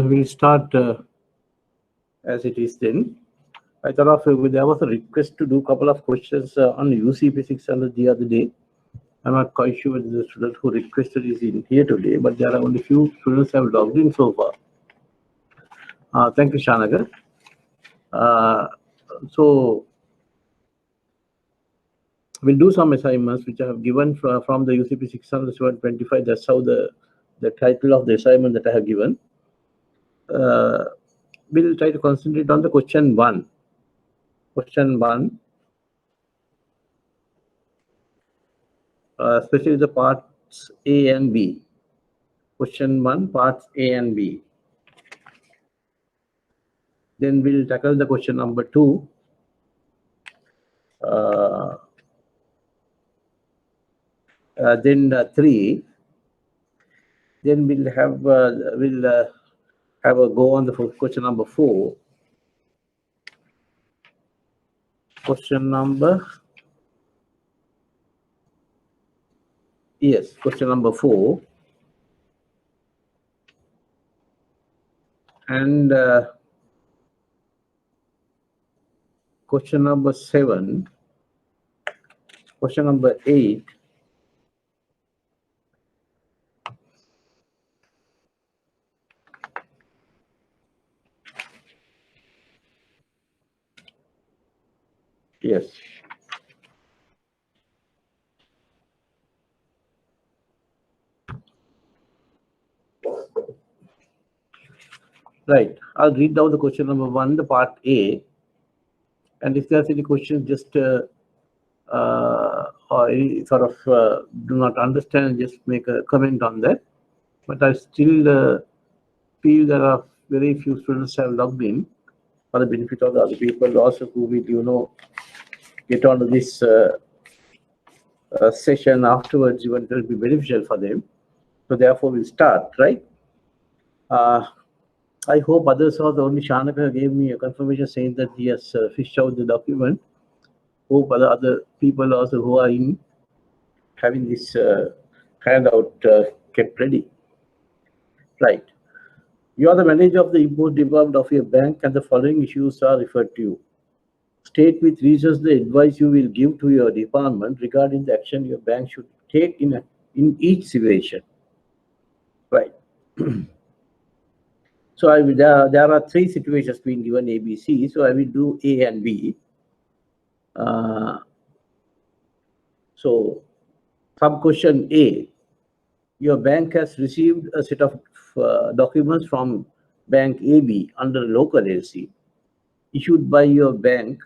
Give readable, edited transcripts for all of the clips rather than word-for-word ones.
We'll start as it is then. I thought of there was a request to do a couple of questions on UCP 600 the other day. I'm not quite sure whether the student who requested is in here today, but there are only few students have logged in so far. Thank you, Shanagar. So we'll do some assignments which I have given from the UCP 600 725. That's how the title of the assignment that I have given. We'll try to concentrate on the question 1. Question 1. Especially the parts A and B. Question 1, parts A and B. Then we'll tackle the question number 2. Then 3. Then we'll have a go on the question number 4. Question number 4. And question number 7. Question number 8. Yes. Right. I'll read down the question number 1, the part A. And if there's any questions, just or any sort of do not understand, just make a comment on that. But I still feel there are very few students have logged in for the benefit of the other people also who will, get onto this session afterwards. Even it will be beneficial for them. So therefore, we'll start, right? I hope others are the only Shanaka gave me a confirmation saying that he has fished out the document. Hope other people also who are in having this handout kept ready. Right. You are the manager of the import department of your bank and the following issues are referred to you. State with reasons the advice you will give to your department regarding the action your bank should take in each situation. Right. So there are 3 situations being given A, B, C. So I will do A and B. So sub question A. Your bank has received a set of documents from Bank AB under local LC issued by your bank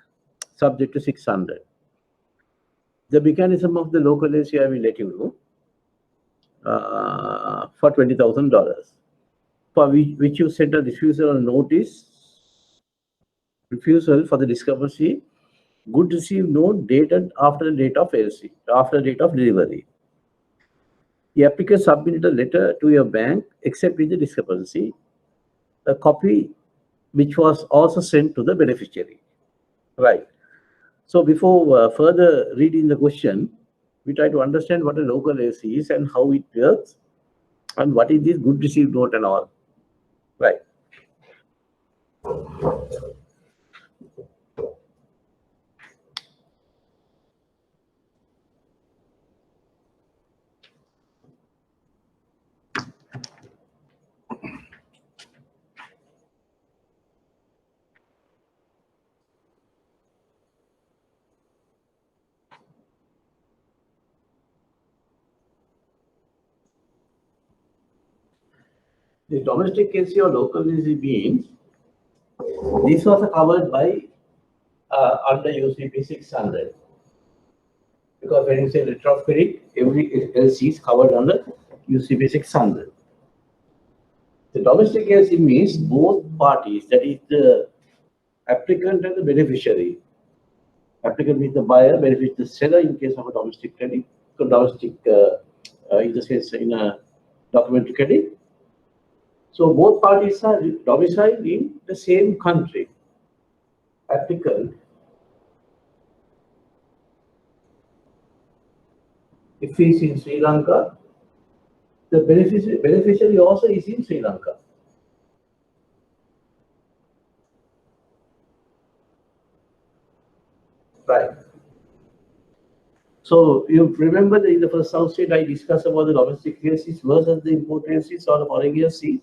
subject to 600. The mechanism of the local LC I will let you know for $20,000. For which you sent a refusal notice, refusal for the discrepancy, good received note dated after the date of LC, after the date of delivery. The applicant submitted a letter to your bank accepting the discrepancy, a copy which was also sent to the beneficiary. Right. So before further reading the question, we try to understand what a local LC is and how it works and what is this good received note and all. Right. The domestic LC or local LC means this was covered by under UCP 600. Because when you say letter of credit, every LC is covered under UCP 600. The domestic LC means both parties, that is the applicant and the beneficiary. Applicant means the buyer, beneficiary the seller in case of a domestic credit, domestic in the sense in a documentary credit. So both parties are domiciled in the same country. Applicant, if he is in Sri Lanka, the beneficiary also is in Sri Lanka. Right. So you remember that in the first South State I discussed about the domestic ALCs versus the import ALCs or the foreign ALCs.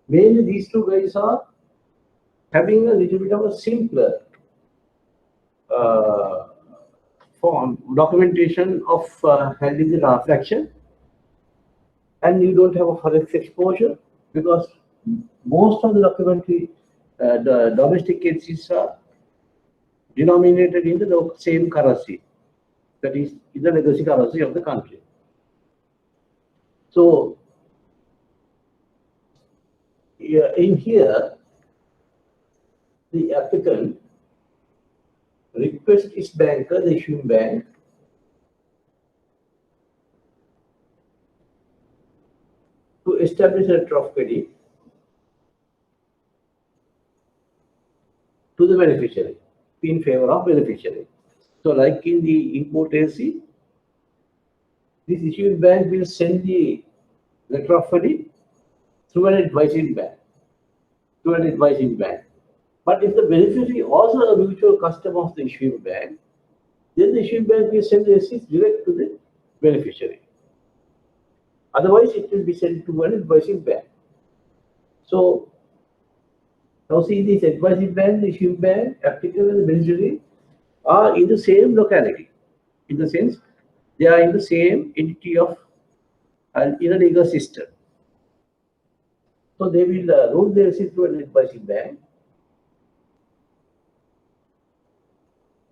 Mainly these two guys are having a little bit of a simpler uh, form documentation of handling the transaction, and you don't have a forex exposure because most of the documentary the domestic cases are denominated in the same currency, that is in the legacy currency of the country. So in here, the applicant requests its banker, the issuing bank, to establish a letter of credit to the beneficiary in favor of beneficiary. So like in the import ALC, this issuing bank will send the letter of credit through an advising bank. But if the beneficiary also a mutual customer of the issuing bank, then the issuing bank will send the receipts direct to the beneficiary. Otherwise, it will be sent to an advising bank. So now see, this advising bank, the issuing bank, applicant and the beneficiary are in the same locality. In the sense, they are in the same entity of in a legal system. So they will route the receipt to an advising bank,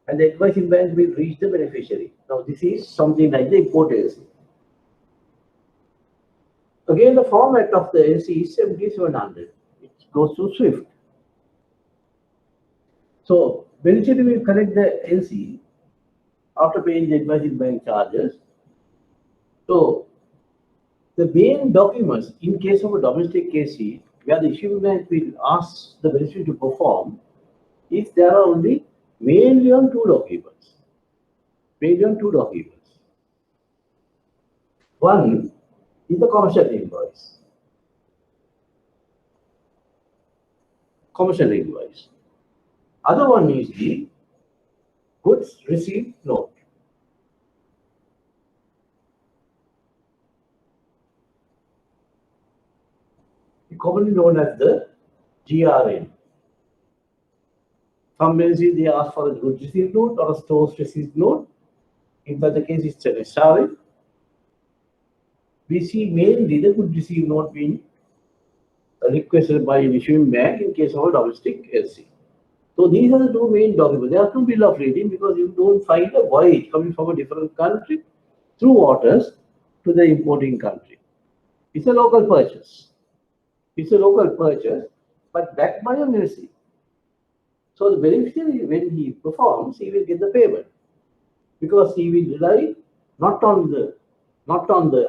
and the advising bank will reach the beneficiary. Now this is something like the import ALC. Again, the format of the ALC is 7700. It goes to SWIFT. So beneficiary will collect the ALC after paying the advising bank charges. So the main documents in case of a domestic ALC where the issuing bank will ask the beneficiary to perform, if there are only mainly on two documents. One is the commercial invoice. Other one is the goods received note. Commonly known as the GRN. Some beneficiary they ask for a goods received note or a stores received note. If that's the case, it's an SRN. We see mainly the goods received note being requested by an issuing bank in case of a domestic ALC. So these are the two main documents. There are two bill of lading because you don't find a voyage coming from a different country through waters to the importing country. It's a local purchase. But backed by a receipt. So the beneficiary, when he performs, he will get the payment because he will rely not on the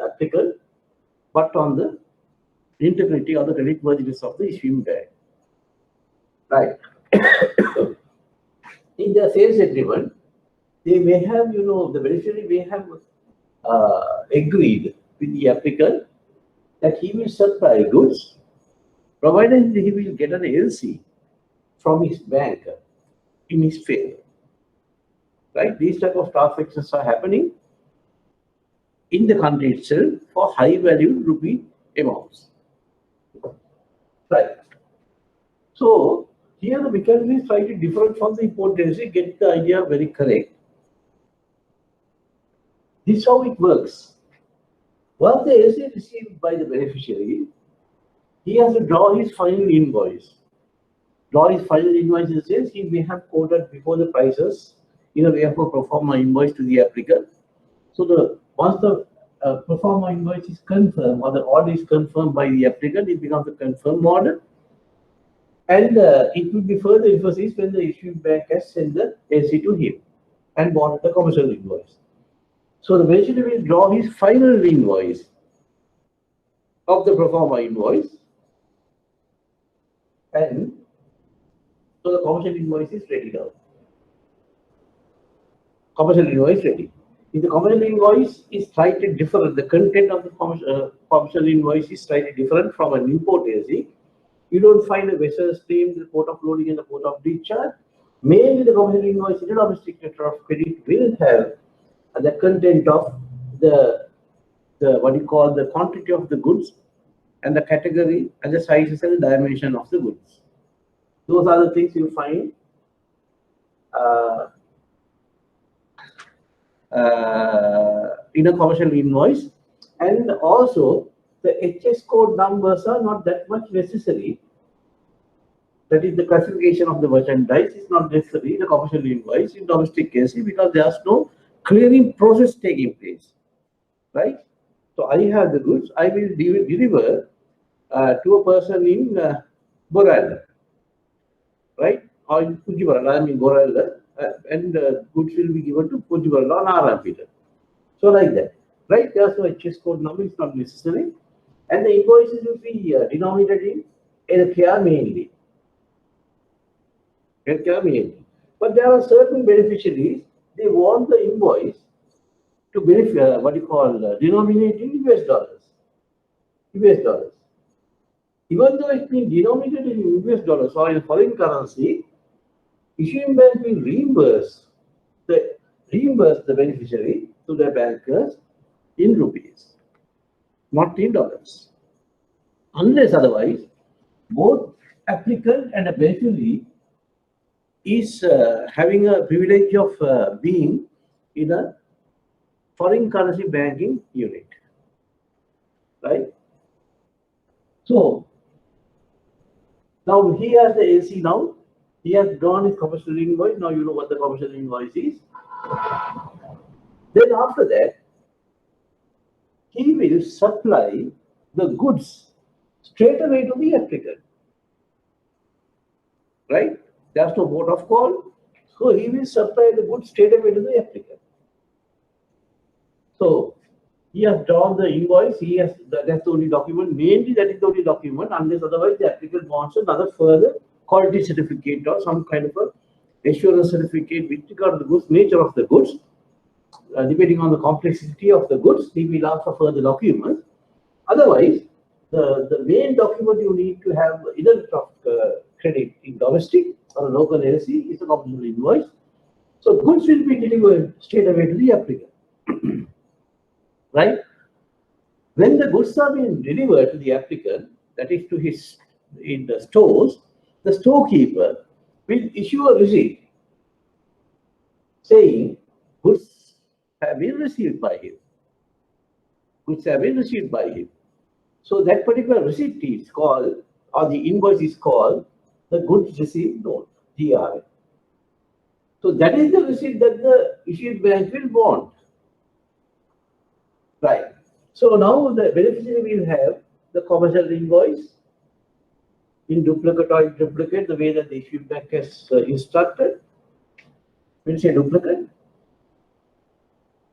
applicant, but on the integrity or the creditworthiness of the issuing bank. Right. In the sales agreement, they may have, the beneficiary may have agreed with the applicant that he will supply goods, provided he will get an ALC from his bank in his favor. Right? These type of transactions are happening in the country itself for high value rupee amounts. Right. So here the mechanism is slightly different from the import ALC. Get the idea very correct. This is how it works. Once the ALC is received by the beneficiary, he has to draw his final invoice. In the sense he may have quoted before the prices in a way of a pro forma invoice to the applicant. So once the pro forma invoice is confirmed or the order is confirmed by the applicant, it becomes a confirmed order. And it will be further emphasized when the issuing bank has sent the ALC to him and bought the commercial invoice. So the beneficiary will draw his final invoice of the pro forma invoice, and so the commercial invoice is ready now. If the commercial invoice is slightly different, the content of the commercial invoice is slightly different from an import ALC. You don't find a vessel stream, the port of loading and the port of discharge. Mainly the commercial invoice in a domestic letter of credit will have the content of the what you call the quantity of the goods and the category and the sizes and the dimension of the goods. Those are the things you find in a commercial invoice. And also the HS code numbers are not that much necessary. That is the classification of the merchandise is not necessary in a commercial invoice in domestic case because there's no clearing process taking place, right? So I have the goods, I will deliver to a person in Borella, right? Or in Pujivarala, I mean Borella, and goods will be given to Pujivarala on Arampita. So like that, right? There's no HS code number, it's not necessary. And the invoices will be denominated in healthcare mainly. Healthcare mainly. But there are certain beneficiaries, they want the invoice to benefit, what you call, denominate in US dollars. US dollars. Even though it's been denominated in US dollars or in foreign currency, issuing bank will reimburse the beneficiary to the bankers in rupees, not in dollars. Unless otherwise, both applicant and a beneficiary is having a privilege of being in a foreign currency banking unit, right? So now he has the AC now. He has drawn his commercial invoice. Now you know what the commercial invoice is. Then after that, he will supply the goods straight away to the applicant, right? There's no vote of call. So he will supply the goods straight away to the applicant. So he has drawn the invoice. That's the only document. Mainly that is the only document, unless otherwise the applicant wants another further quality certificate or some kind of a assurance certificate with regard to the goods, nature of the goods. Depending on the complexity of the goods, he will ask for further documents. Otherwise, the main document you need to have either of credit in domestic or a local LC is a commercial invoice. So goods will be delivered straight away to the applicant. Right? When the goods are being delivered to the applicant, that is to his in the stores, the storekeeper will issue a receipt saying goods have been received by him. Goods have been received by him. So that particular receipt is called, or the invoice is called, the goods received note, GRN. So that is the receipt that the issued bank will want. Right. So now the beneficiary will have the commercial invoice in duplicate or in duplicate, the way that the issued bank has instructed. We'll say duplicate.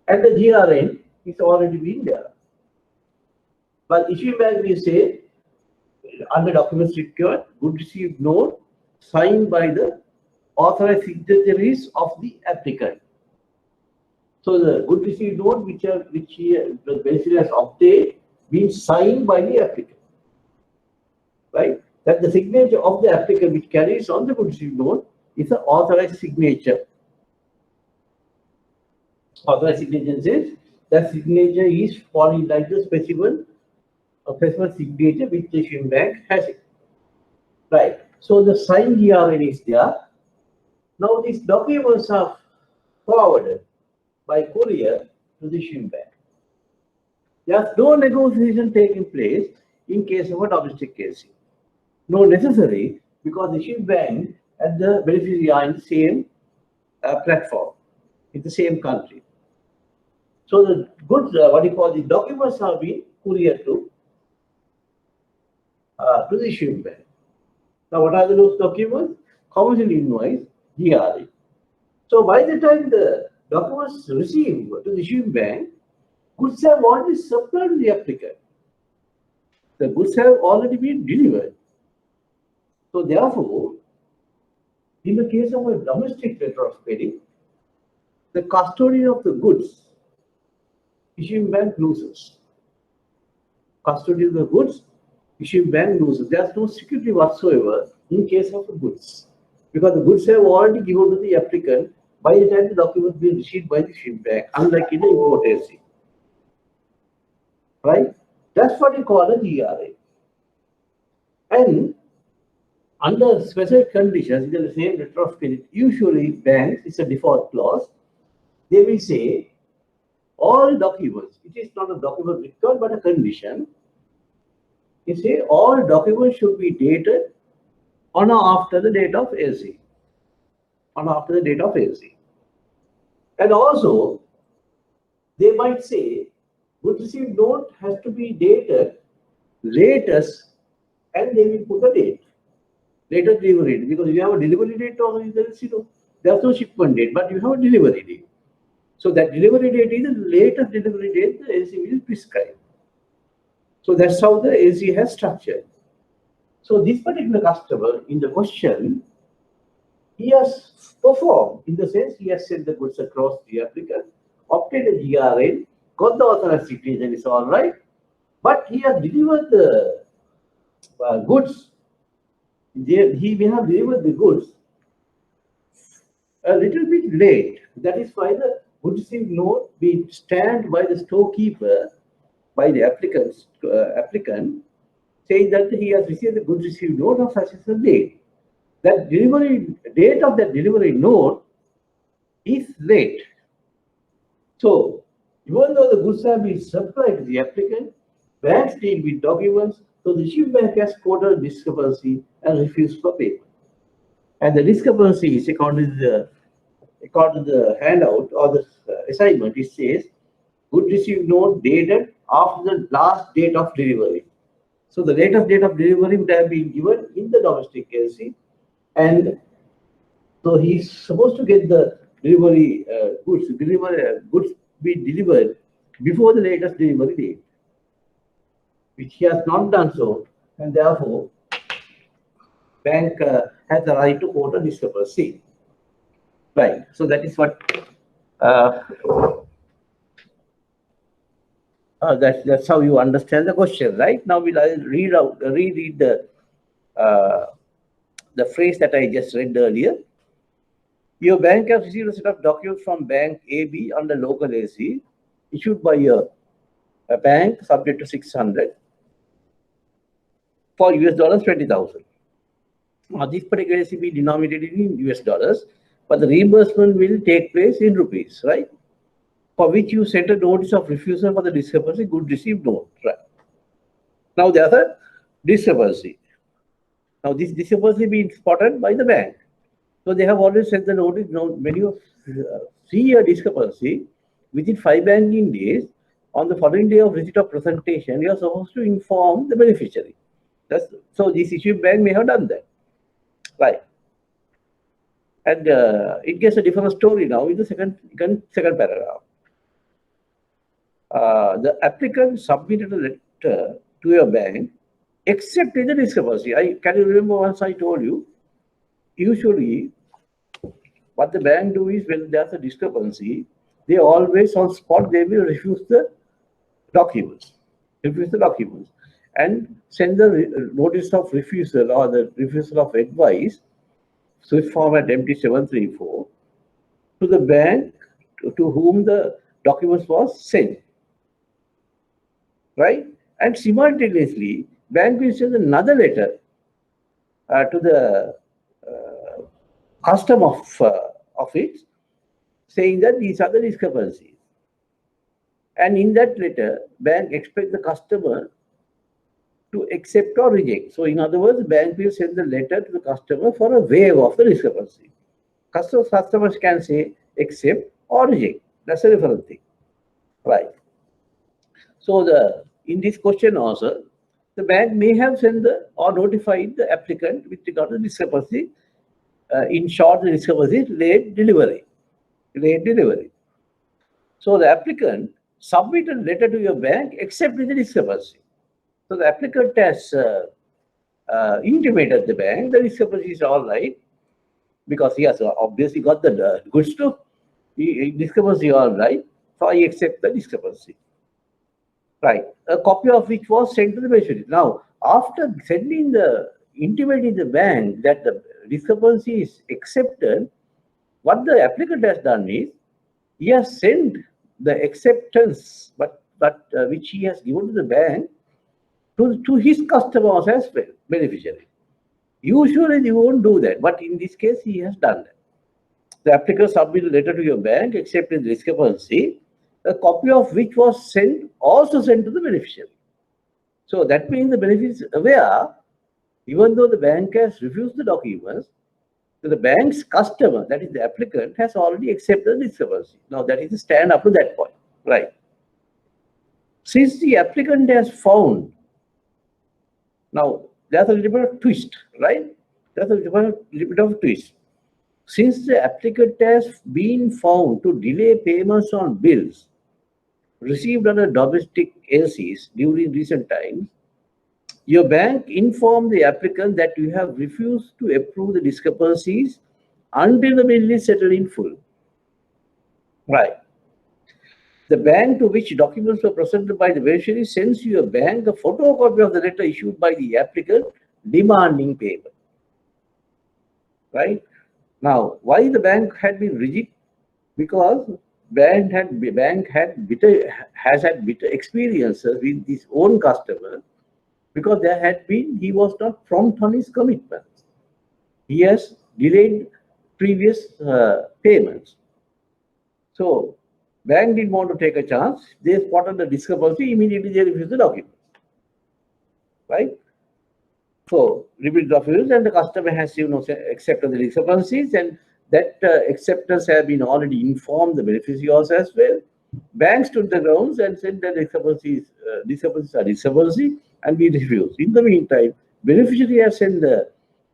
And the GRN is already been there. But issued bank will say, under documents required, good received note signed by the authorized signatories of the applicant. So the good received note which the beneficiary has obtained being signed by the applicant, right? That the signature of the applicant which carries on the good received note is an authorized signature. Authorized signature says that signature is following like the specimen signature which the issuing bank has it, right? So the signed GRN is there. Now these documents are forwarded by courier to the issuing bank. There's no negotiation taking place in case of a domestic case. No necessary, because the issuing bank and the beneficiary are in the same platform, in the same country. So the goods, what you call the documents are being couriered to the issuing bank. Now what are those documents? Commercial invoice, GRN. So by the time the documents received to the issuing bank, goods have already supplied to the applicant. The goods have already been delivered. So therefore, in the case of a domestic letter of credit, the custodian of the goods, issuing bank loses. Custodian of the goods, issuing bank loses. There's no security whatsoever in case of the goods, because the goods have already given to the applicant by the time the documents be received by the ship bank, unlike in the import LC. Right? That's what you call a GRA. And under special conditions, in the same letter of credit, usually banks, it's a default clause, they will say all documents, it is not a document required but a condition. You say all documents should be dated on or after the date of LC. On or after the date of LC. And also, they might say, good received note has to be dated latest, and they will put a date. Later delivery date, because you have a delivery date or there's no shipment date, but you have a delivery date. So that delivery date is the latest delivery date the LC will prescribe. So that's how the LC has structured. So this particular customer in the question, he has performed in the sense he has sent the goods across the applicant, obtained a GRN, got the authorized citizen, is all right, but he has delivered the goods. He may have delivered the goods a little bit late. That is why the good received note be stamped by the storekeeper, by the applicant, saying that he has received the good received note of such as a date. That delivery date of that delivery note is late. So even though the goods have been supplied to the applicant, banks deal with documents, so the ship bank has quoted discrepancy and refused for payment. And the discrepancy is according to the handout or the assignment, it says good received note dated after the last date of delivery. So the latest date of delivery would have been given in the domestic LC, and so he's supposed to get the delivery goods be delivered before the latest delivery date, which he has not done so, and therefore bank has the right to quote a discrepancy. Right. So that is what that's how you understand the question, right? Now we'll reread the phrase that I just read earlier. Your bank has received a set of documents from bank AB under local AC issued by a bank subject to 600 for US$ 20,000. Now this particular AC be denominated in US dollars, but the reimbursement will take place in rupees, right? For which you sent a notice of refusal for the discrepancy, good received note, right? Now there's a discrepancy. Now this discrepancy being spotted by the bank. So they have already sent the notice. Now when you see a discrepancy within 5 banking days, on the following day of receipt of presentation, you are supposed to inform the beneficiary. So this issue bank may have done that, right? And it gets a different story now in the second paragraph. The applicant submitted a letter to your bank, except in the discrepancy. Can you remember once I told you, usually what the bank do is when there's a discrepancy, they always on spot, they will refuse the documents, and send the notice of refusal or the refusal of advice, Swift format MT734, to the bank to whom the documents was sent, right? And simultaneously, bank will send another letter to the custom of it, saying that these are the discrepancies. And in that letter, bank expects the customer to accept or reject. So in other words, bank will send the letter to the customer for a waiver of the discrepancy. Customers can say accept or reject. That's a different thing, right? So in this question also, the bank may have sent or notified the applicant with regard to discrepancy. In short, the discrepancy is late delivery. So the applicant submitted a letter to your bank except with the discrepancy. So the applicant has intimated the bank the discrepancy is all right, because he has obviously got the goods too. Discrepancy all right, so I accept the discrepancy. Right, a copy of which was sent to the beneficiary. Now, after intimating the bank that the discrepancy is accepted, what the applicant has done is he has sent the acceptance, but which he has given to the bank to his customers as well, beneficiary. Usually you won't do that, but in this case he has done that. The applicant submitted a letter to your bank accepting the discrepancy, a copy of which was also sent to the beneficiary. So that means the beneficiary is aware, even though the bank has refused the documents, so the bank's customer, that is the applicant, has already accepted the discrepancy. Now that is the stand up to that point, right? Since the applicant has found, now there's a little bit of twist, right? There's a little bit of twist. Since the applicant has been found to delay payments on bills received under domestic LCs during recent times, your bank informed the applicant that you have refused to approve the discrepancies until the bill is settled in full. Right. The bank to which documents were presented by the beneficiary sends your bank a photocopy of the letter issued by the applicant demanding payment. Right. Now, why the bank had been rigid? Because bank has had bitter experiences with his own customers, because he was not prompt on his commitments. He has delayed previous payments. So bank didn't want to take a chance. They spotted the discrepancy, immediately they refused the documents. Right? So repeat documents, and the customer has accepted the discrepancies, and that acceptance has been already informed the beneficiaries as well. Bank stood the grounds and said that discrepancies are discrepancy, and we refuse. In the meantime, beneficiary has sent the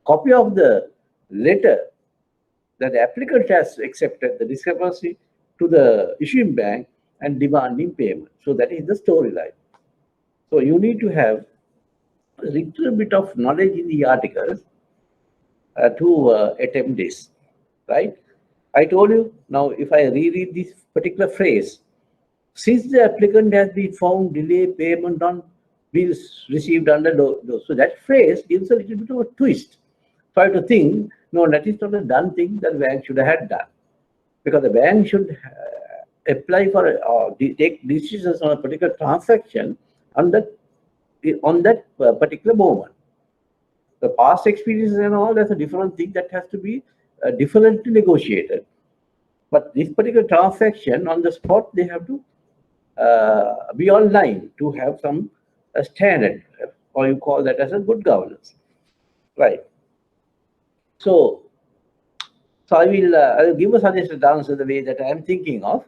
copy of the letter that the applicant has accepted the discrepancy to the issuing bank and demanding payment. So that is the storyline. So you need to have a little bit of knowledge in the articles to attempt this, right? I told you, now if I reread this particular phrase, since the applicant has been found delay payment on bills received under those. So that phrase gives a little bit of a twist. So I have to think, no, that is not a done thing that the bank should have done. Because the bank should apply for or take decisions on a particular transaction on that particular moment. The past experiences and all, that's a different thing that has to be differently negotiated. But this particular transaction on the spot, they have to be online to have some standard, or you call that as a good governance, right? So I will give a suggested answer the way that I am thinking of,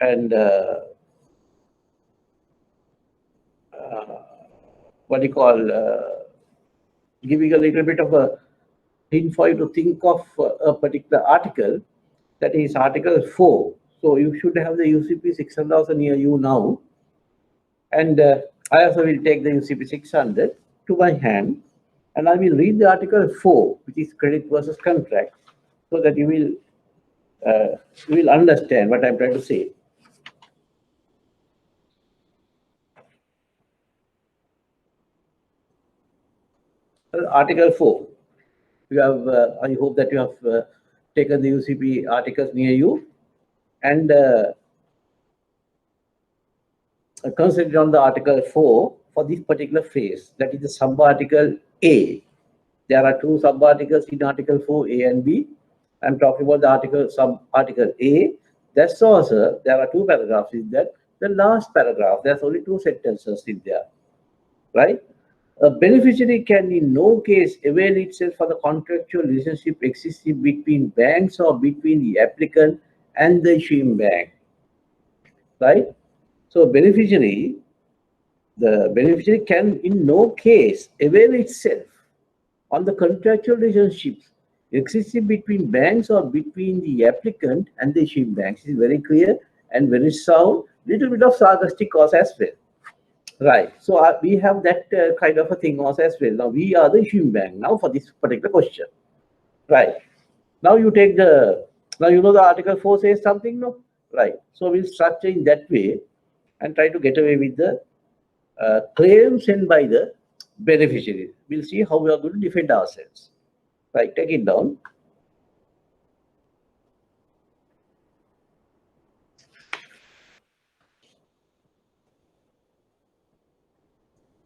and what you call giving a little bit of a hint for you to think of a particular article, that is Article 4. So you should have the UCP 600,000 near you now, and I also will take the UCP 600 to my hand, and I will read the Article 4, which is credit versus contract, so that you will understand what I'm trying to say. Article 4. You have. I hope that you have taken the UCP articles near you, and concentrate on the Article 4 for this particular phrase. That is the sub-article A. There are two sub-articles in Article 4, A and B. I'm talking about the sub-article A. That's also, there are two paragraphs in that. The last paragraph, there's only two sentences in there, right? A beneficiary can in no case avail itself for the contractual relationship existing between banks or between the applicant and the issuing bank, right? So the beneficiary can in no case avail itself on the contractual relationships existing between banks or between the applicant and the issuing banks. It is very clear and very sound, little bit of sarcastic also as well. Right. So we have that kind of a thing also as well. Now we are the issuing bank now for this particular question. Right. Now you take now you know the Article 4 says something, no? Right. So we'll structure in that way and try to get away with the claim sent by the beneficiaries. We'll see how we are going to defend ourselves. Right, take it down.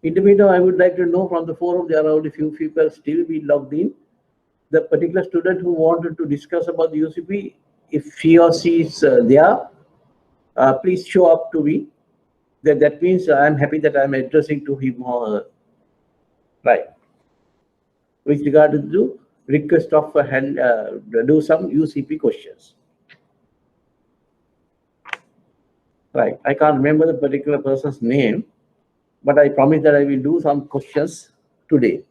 In the meantime, I would like to know from the forum, there are only few people still be logged in. The particular student who wanted to discuss about the UCP, if he or she is there, please show up to me. That means I'm happy that I'm addressing to him or her. Right. With regard to the request of do some UCP questions. Right. I can't remember the particular person's name, but I promise that I will do some questions today.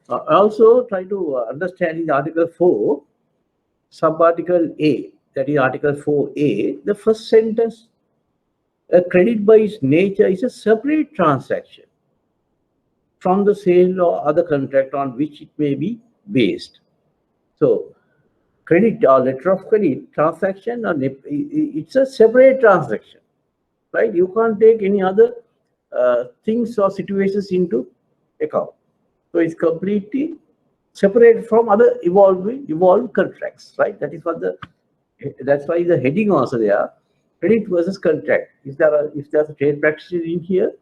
Also try to understand in Article 4, subarticle A, that is Article 4A, the first sentence, a credit by its nature is a separate transaction from the sale or other contract on which it may be based. So, credit or letter of credit transaction, it's a separate transaction, right? You can't take any other things or situations into account. So, it's completely separate from other evolved contracts, right? That's why the heading also there, credit versus contract. If there's a trade practices in here,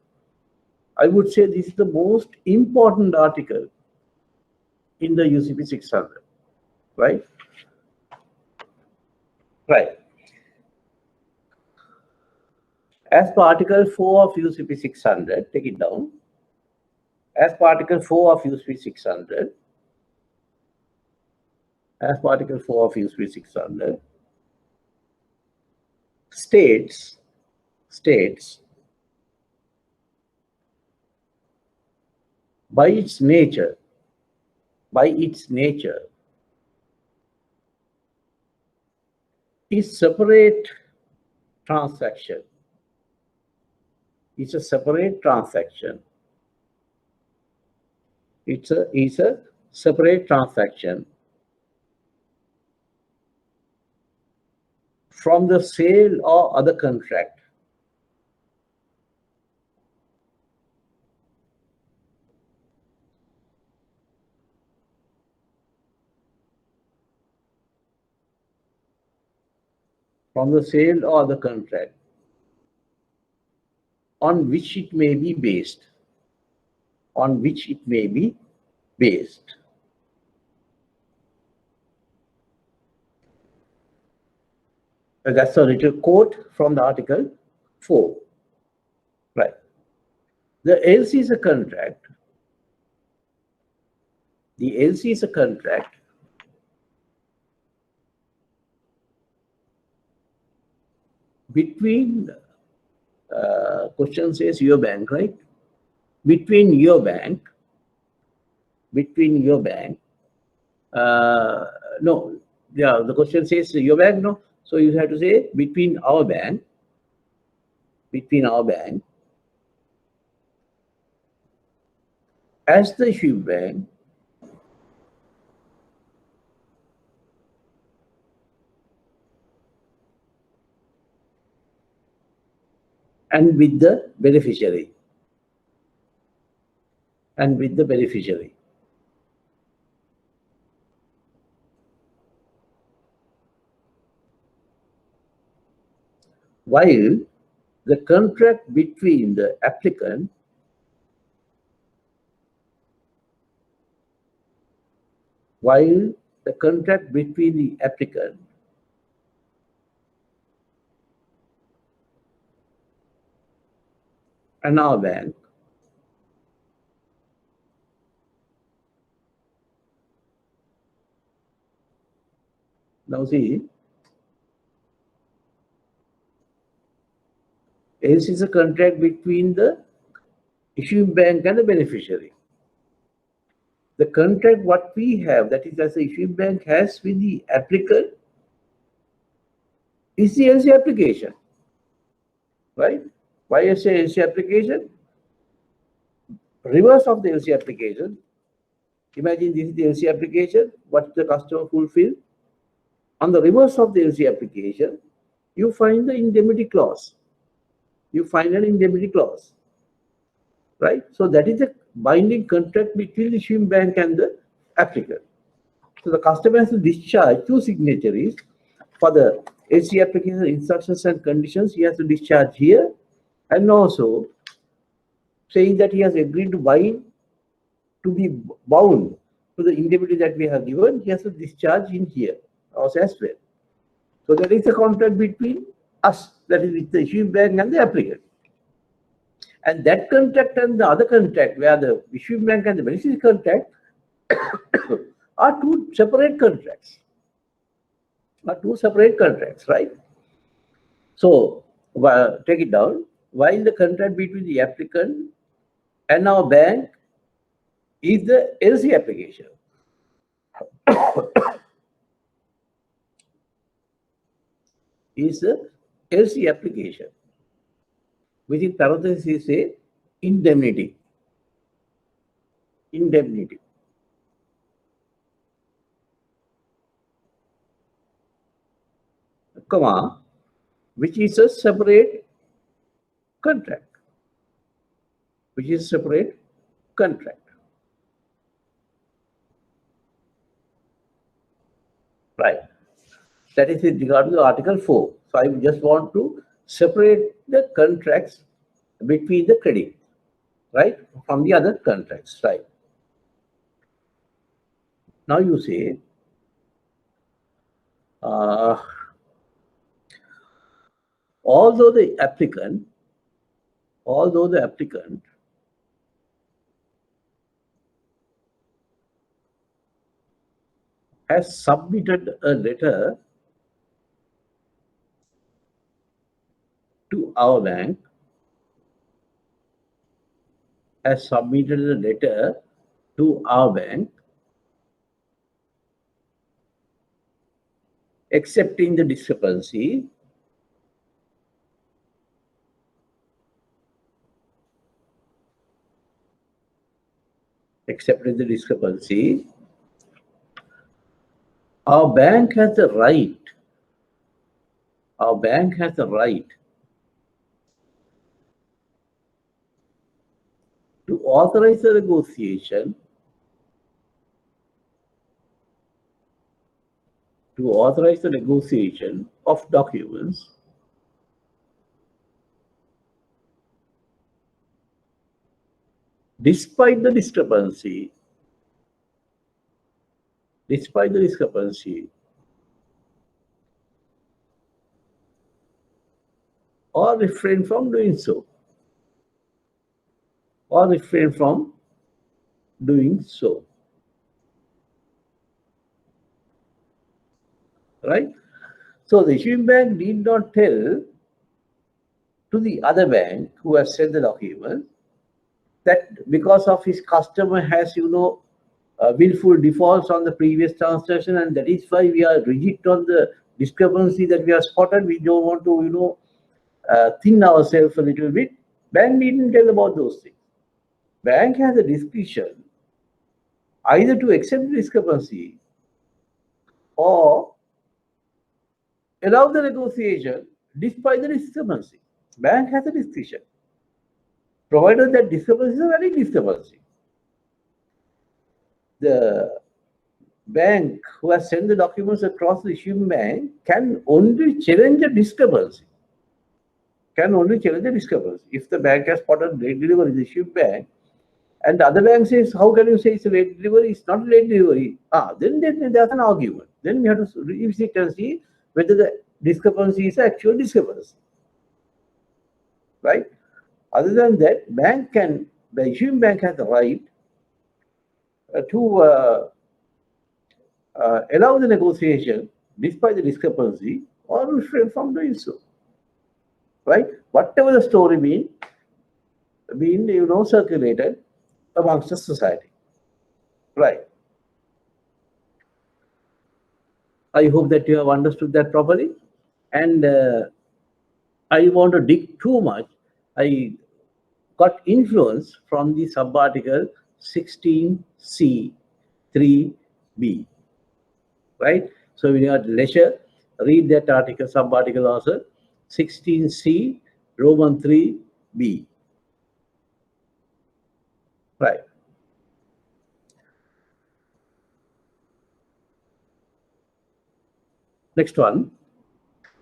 I would say this is the most important article in the UCP 600, right? Right. As per Article 4 of UCP 600, take it down. As per Article 4 of UCP 600, as per Article 4 of UCP 600, states by its nature, is separate transaction. It's a separate transaction. It's a separate transaction from the sale or other contract. From the sale or the contract on which it may be based. On which it may be based. That's a little quote from the Article 4. Right. The LC is a contract. The LC is a contract between, question says your bank, right? Between your bank, no, yeah, the question says your bank, no. So you have to say between our bank, as the issuing bank, and with the beneficiary. While the contract between the applicant and our bank now see, this is a contract between the issuing bank and the beneficiary. The contract what we have, that is as the issuing bank has with the applicant is the LC application, right? Why I say LC application? Reverse of the LC application. Imagine this is the LC application, what the customer fulfill. On the reverse of the LC application, you find the indemnity clause. You find an indemnity clause, right? So that is a binding contract between the issuing bank and the applicant. So the customer has to discharge two signatories for the LC application instructions and conditions. He has to discharge here, and also saying that he has agreed to bind to be bound to the indemnity that we have given. He has to discharge in here also as well. So there is a contract between us, that is with the issuing bank and the applicant. And that contract and the other contract, where the issuing bank and the beneficiary contract are two separate contracts. Right? So take it down. While the contract between the applicant and our bank is the LC application. Is the LC application. Within parentheses say indemnity. Indemnity. Comma, which is a separate contract. Which is a separate contract. Right. That is with regard to Article 4. So I just want to separate the contracts between the credit, right, from the other contracts, right? Now you say, although the applicant has submitted a letter to our bank, accepting the discrepancy, our bank has the right to authorize the negotiation of documents despite the discrepancy or refrain from doing so. Right? So the issuing bank need not tell to the other bank who has sent the document that because of his customer has, willful defaults on the previous transaction, and that is why we are rigid on the discrepancy that we have spotted. We don't want to, thin ourselves a little bit. Bank needn't tell about those things. Bank has a discretion either to accept the discrepancy or allow the negotiation despite the discrepancy. Bank has a discretion, provided that discrepancy is a valid discrepancy. The bank who has sent the documents across the issuing bank can only challenge the discrepancy. If the bank has spotted late delivery in the issuing bank, and the other bank says, how can you say it's a late delivery? It's not late delivery. Then there's an argument. Then we have to revisit and see whether the discrepancy is actual discrepancy. Right? Other than that, the issuing bank has the right to allow the negotiation despite the discrepancy or refrain from doing so. Right? Whatever the story being circulated amongst the society. Right. I hope that you have understood that properly. And I want to dig too much. I got influence from the subarticle 16C 3B, right? So when you are at leisure, read that article, subarticle also, 16C Roman 3B, right? Next one,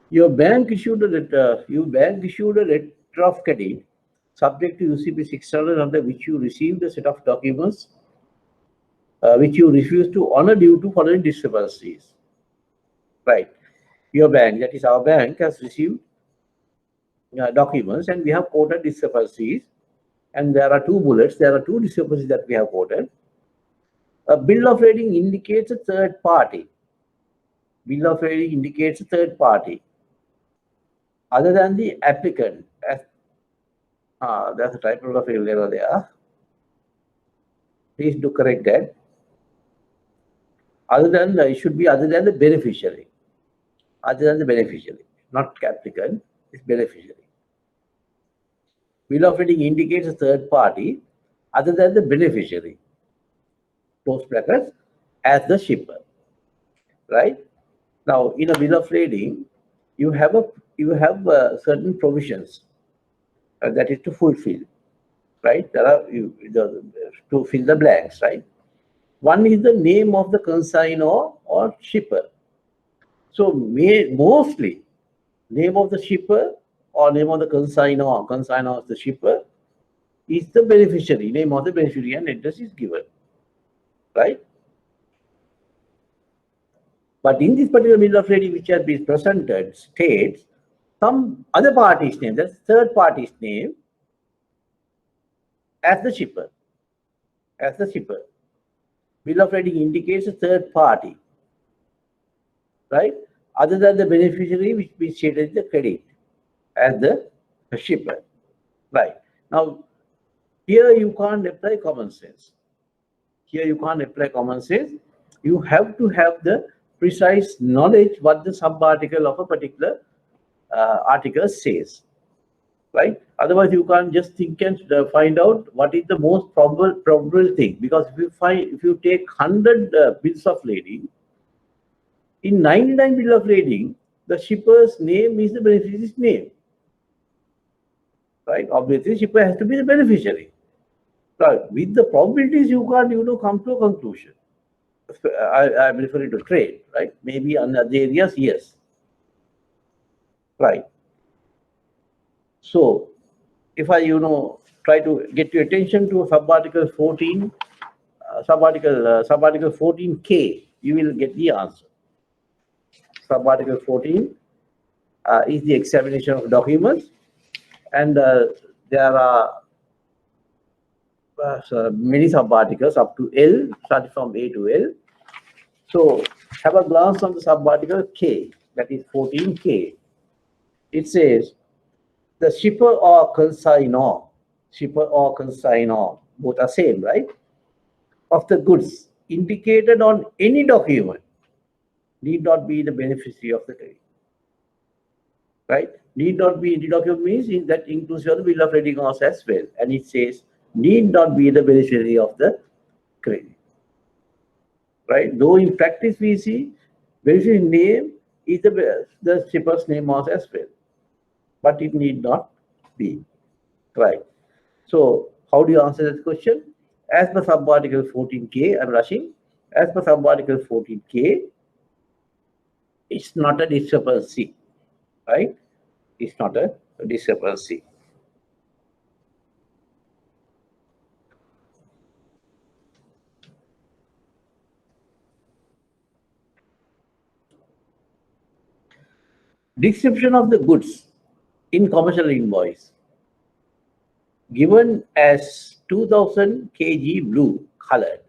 your bank issued a letter of credit subject to UCP 600 under which you received a set of documents which you refused to honor due to following discrepancies. Right. Your bank, that is our bank, has received documents and we have quoted discrepancies. And there are two bullets. There are two discrepancies that we have quoted. A bill of lading indicates a third party. Bill of lading indicates a third party other than the applicant. There's a typographical error there. Please do correct that. It should be other than the beneficiary. Other than the beneficiary, not applicant, it's beneficiary. Bill of lading indicates a third party other than the beneficiary, close brackets, as the shipper. Right? Now, in a bill of lading, you have certain provisions that is to fulfill. Right? There are to fill the blanks. Right? One is the name of the consignor or shipper. So mostly, name of the shipper or name of the consignor of the shipper is the beneficiary, name of the beneficiary, and address is given, right? But in this particular bill of lading which has been presented states some other party's name, that's third party's name, as the shipper. As the shipper. Bill of lading indicates a third party, right? Other than the beneficiary which we stated the credit as the shipper, right? Now, here you can't apply common sense. Here you can't apply common sense. You have to have the precise knowledge what the subarticle of a particular article says, right? Otherwise, you can't just think and find out what is the most probable thing. Because if you take 100 bills of lading, in 99 bill of lading, the shipper's name is the beneficiary's name, right? Obviously, shipper has to be the beneficiary. Right? With the probabilities, you can't come to a conclusion. I'm referring to trade, right? Maybe on other areas, yes. Right. So, if I, try to get your attention to subarticle 14, subarticle 14K, you will get the answer. Subarticle 14 is the examination of documents, and there are many subarticles up to L, starting from A to L. So have a glance on the subarticle K, that is 14K. It says the shipper or consignor, both are same, right? Of the goods indicated on any document need not be the beneficiary of the credit. Right? Need not be, the document means that includes your bill of lading also as well. And it says need not be the beneficiary of the credit. Right? Though in practice we see beneficiary name is the shipper's name also as well. But it need not be. Right? So how do you answer that question? As per subarticle 14K, I'm rushing. As per subarticle 14K, it's not a discrepancy. Right? It's not a discrepancy. Description of the goods in commercial invoice given as 2000 kg blue colored,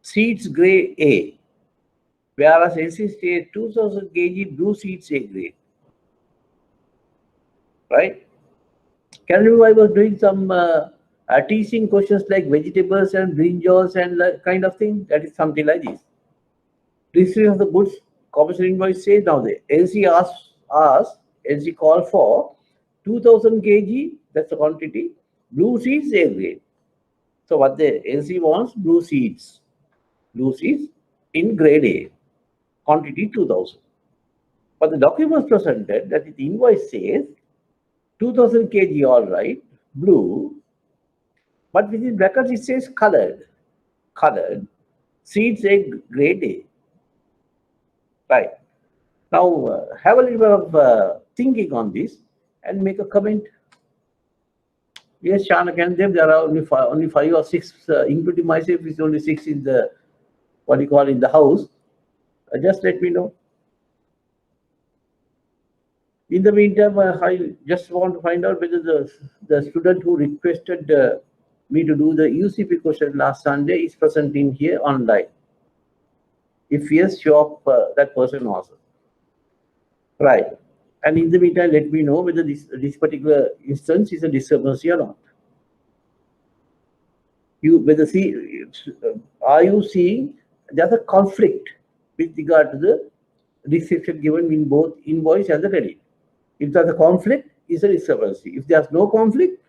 seeds gray A, whereas LC states 2000 kg blue seeds A grade. Right? Can you remember I was doing some teaching questions like vegetables and brinjals and kind of thing? That is something like this. Description of the goods commercial invoice says now the LC LC call for 2000 kg, that's the quantity, blue seeds A grade. So what the LC wants, blue seeds in grade A, quantity 2000. But the documents presented, that the invoice says 2000 kg, all right, blue, but within brackets it says colored, seeds A grade A. Right. Now have a little bit of thinking on this and make a comment. Yes, Shanak and them, there are only five or six, including myself, is only six in the, what you call, in the house. Just let me know. In the meantime, I just want to find out whether the student who requested me to do the UCP question last Sunday is present in here online. If yes, show up that person also. Right. And in the meantime, let me know whether this particular instance is a discrepancy or not. Are you seeing there's a conflict with regard to the description given in both invoice and the credit? If there's a conflict, it's a discrepancy. If there's no conflict,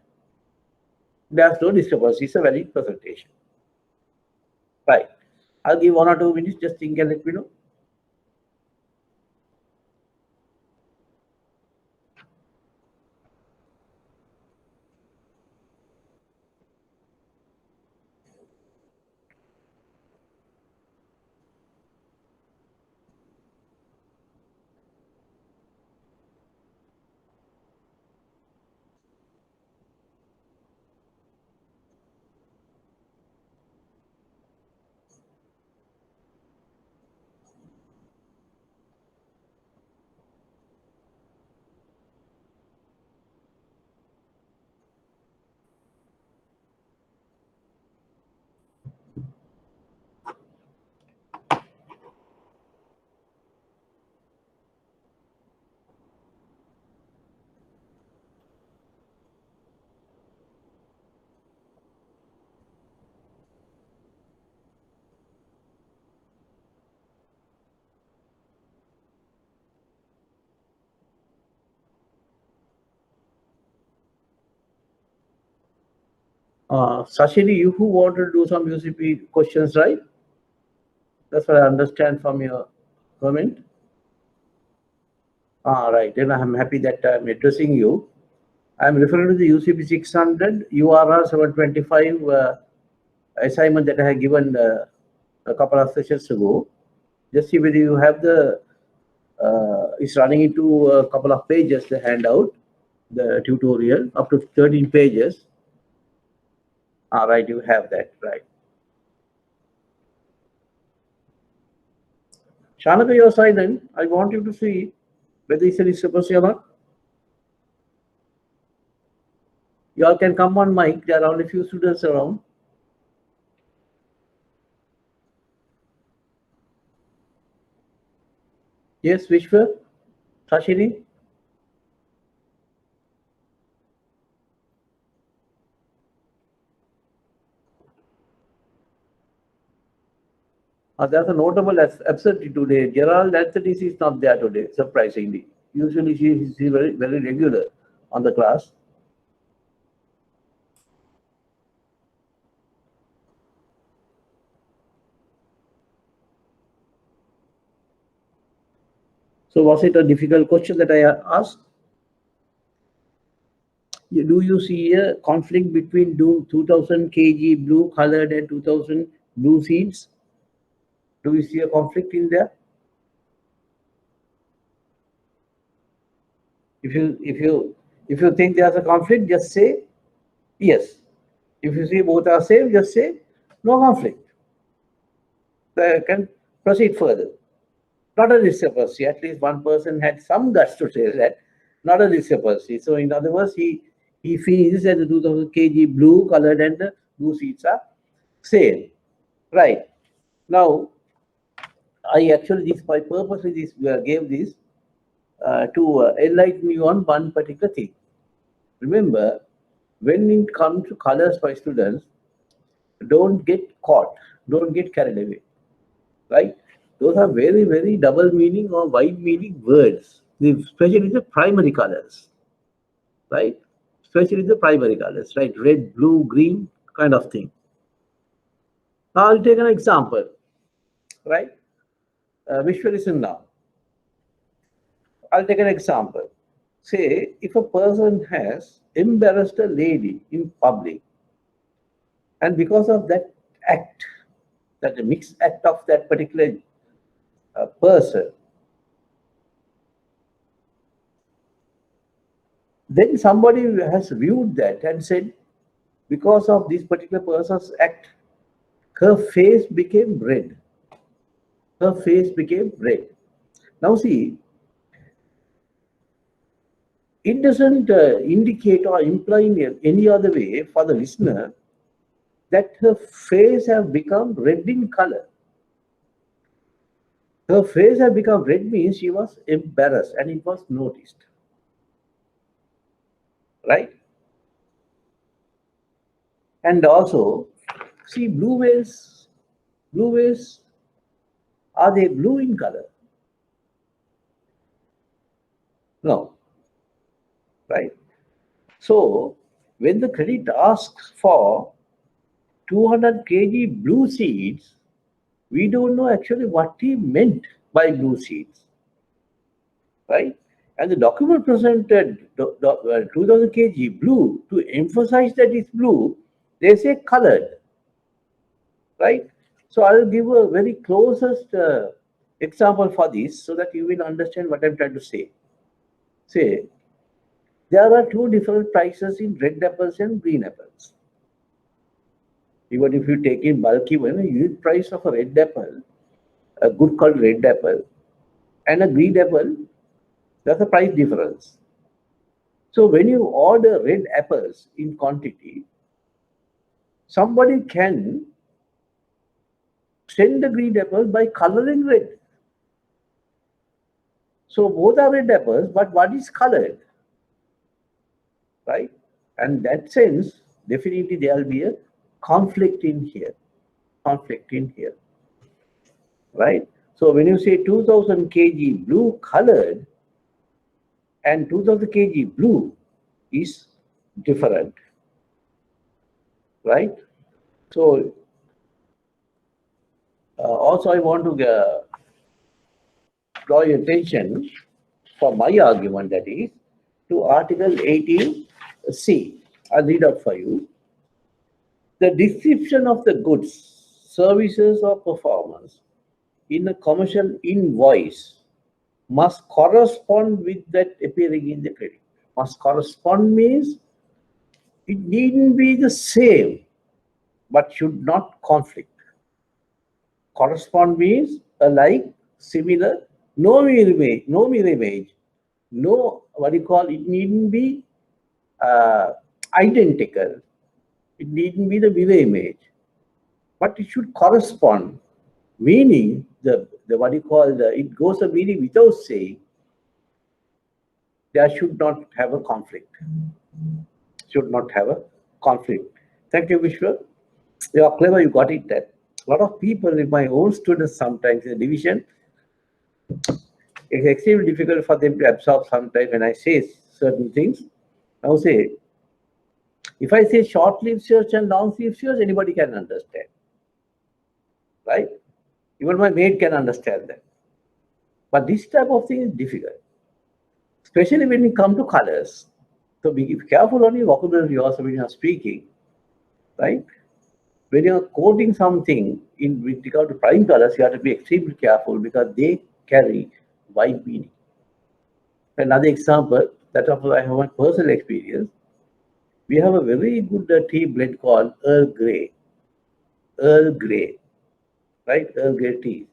there's no discrepancy. It's a valid presentation. Right. I'll give 1 or 2 minutes. Just think and let me know. Sashini, you who want to do some UCP questions, right? That's what I understand from your comment. Right. Then I'm happy that I'm addressing you. I'm referring to the UCP 600 URR 725 assignment that I had given a couple of sessions ago. Just see whether you have the, it's running into a couple of pages, the handout, the tutorial, up to 13 pages. Right, you have that, right. Shanaka, you're silent. I want you to see whether it's a discrepancy or not. You all can come on mic. There are only a few students around. Yes, Vishwa? Sashini? There's a notable absentee today. Gerald Anthony is not there today, surprisingly. Usually she is very, very regular on the class. So was it a difficult question that I asked? Do you see a conflict between 2000 kg blue colored and 2000 blue seeds? Do you see a conflict in there? If you think there's a conflict, just say yes. If you see both are same, just say no conflict. Can proceed further. Not a discrepancy. At least one person had some guts to say that. Not a discrepancy. So in other words, he feels that the 2000 kg blue colored and the blue seeds are same. Right. Now, I actually purposely gave this to enlighten you on one particular thing. Remember, when it comes to colors by students, don't get caught, don't get carried away, right? Those are very, very double meaning or wide meaning words, especially the primary colors, right? Especially the primary colors, right? Red, blue, green, kind of thing. Now I'll take an example, right? Vishwa, listen now. I'll take an example. Say, if a person has embarrassed a lady in public, and because of that act, that the mixed act of that particular person, then somebody has viewed that and said, because of this particular person's act, her face became red. Her face became red. Now see, it doesn't indicate or imply in any other way for the listener that her face have become red in color. Her face have become red means she was embarrassed and it was noticed. Right? And also, see, blue whales, are they blue in color? No. Right? So, when the credit asks for 200 kg blue seeds, we don't know actually what he meant by blue seeds. Right? And the document presented 2000 kg blue to emphasize that it's blue, they say colored. Right? So I'll give a very closest example for this so that you will understand what I'm trying to say. Say, there are two different prices in red apples and green apples. Even if you take in bulk, even a unit price of a red apple, a good called red apple, and a green apple, there's a price difference. So when you order red apples in quantity, somebody can send the green apple by coloring red. So both are red apples, but one is colored, right? And that sense, definitely there will be a conflict in here, right? So when you say 2000 kg blue colored and 2000 kg blue is different, right? So also I want to draw your attention for my argument, that is to Article 18C. I'll read out for you. The description of the goods, services, or performance in a commercial invoice must correspond with that appearing in the credit. Must correspond means it needn't be the same, but should not conflict. Correspond means alike, similar, no mirror image, no, what you call, it needn't be identical, it needn't be the mirror image, but it should correspond, meaning the what you call it goes a meaning without saying there should not have a conflict. Should not have a conflict. Thank you, Vishwa. You are clever, you got it that. A lot of people, my own students sometimes in the division, it's extremely difficult for them to absorb sometimes when I say certain things. Now say, if I say short sleeve shirts and long sleeve shirts, anybody can understand. Right? Even my maid can understand that. But this type of thing is difficult, especially when we come to colors. So be careful on your vocabulary also when you are speaking, right? When you are quoting something in with regard to prime colors, you have to be extremely careful because they carry wide meaning. Another example that I have my personal experience. We have a very good tea blend called Earl Grey. Earl Grey, right? Earl Grey tea.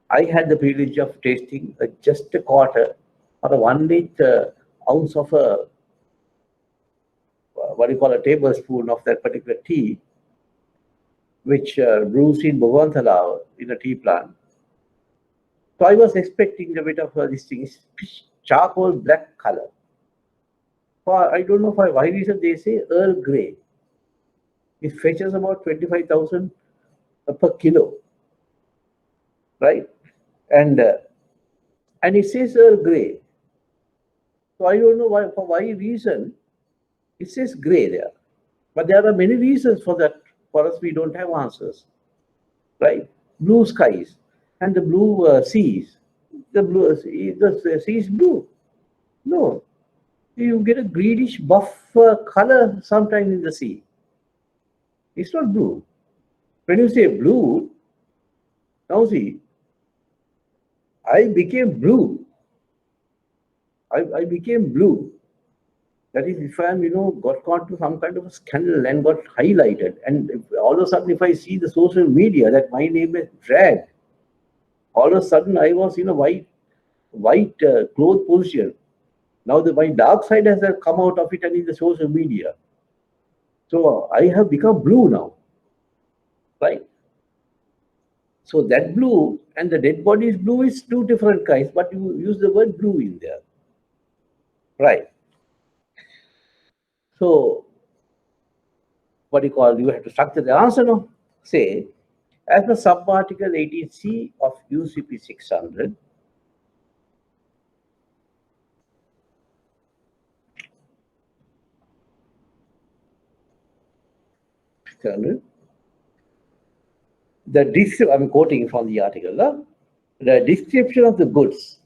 I had the privilege of tasting just a quarter or a 1/8 ounce of a what you call a tablespoon of that particular tea, which brews in Bhuvan in a tea plant. So I was expecting a bit of this thing, charcoal black color. For I don't know for why reason they say Earl Grey. It fetches about 25,000 per kilo, right? and it says Earl Grey. So I don't know why, for why reason it says grey there. But there are many reasons for that. For us, we don't have answers, right? Blue skies and the blue seas. The sea is blue. No, you get a greenish buff color sometime in the sea. It's not blue. When you say blue, now see, I became blue. I became blue. That is, if I'm, got caught to some kind of a scandal and got highlighted, and all of a sudden, if I see the social media that my name is dragged, all of a sudden I was in a white cloth position. Now my dark side has come out of it and in the social media. So I have become blue now, right? So that blue and the dead body's blue is two different kinds, but you use the word blue in there, right? So what do you call? You have to structure the answer now. Say, as per sub-article 18C of UCP 600, I'm quoting from the article, the description of the goods,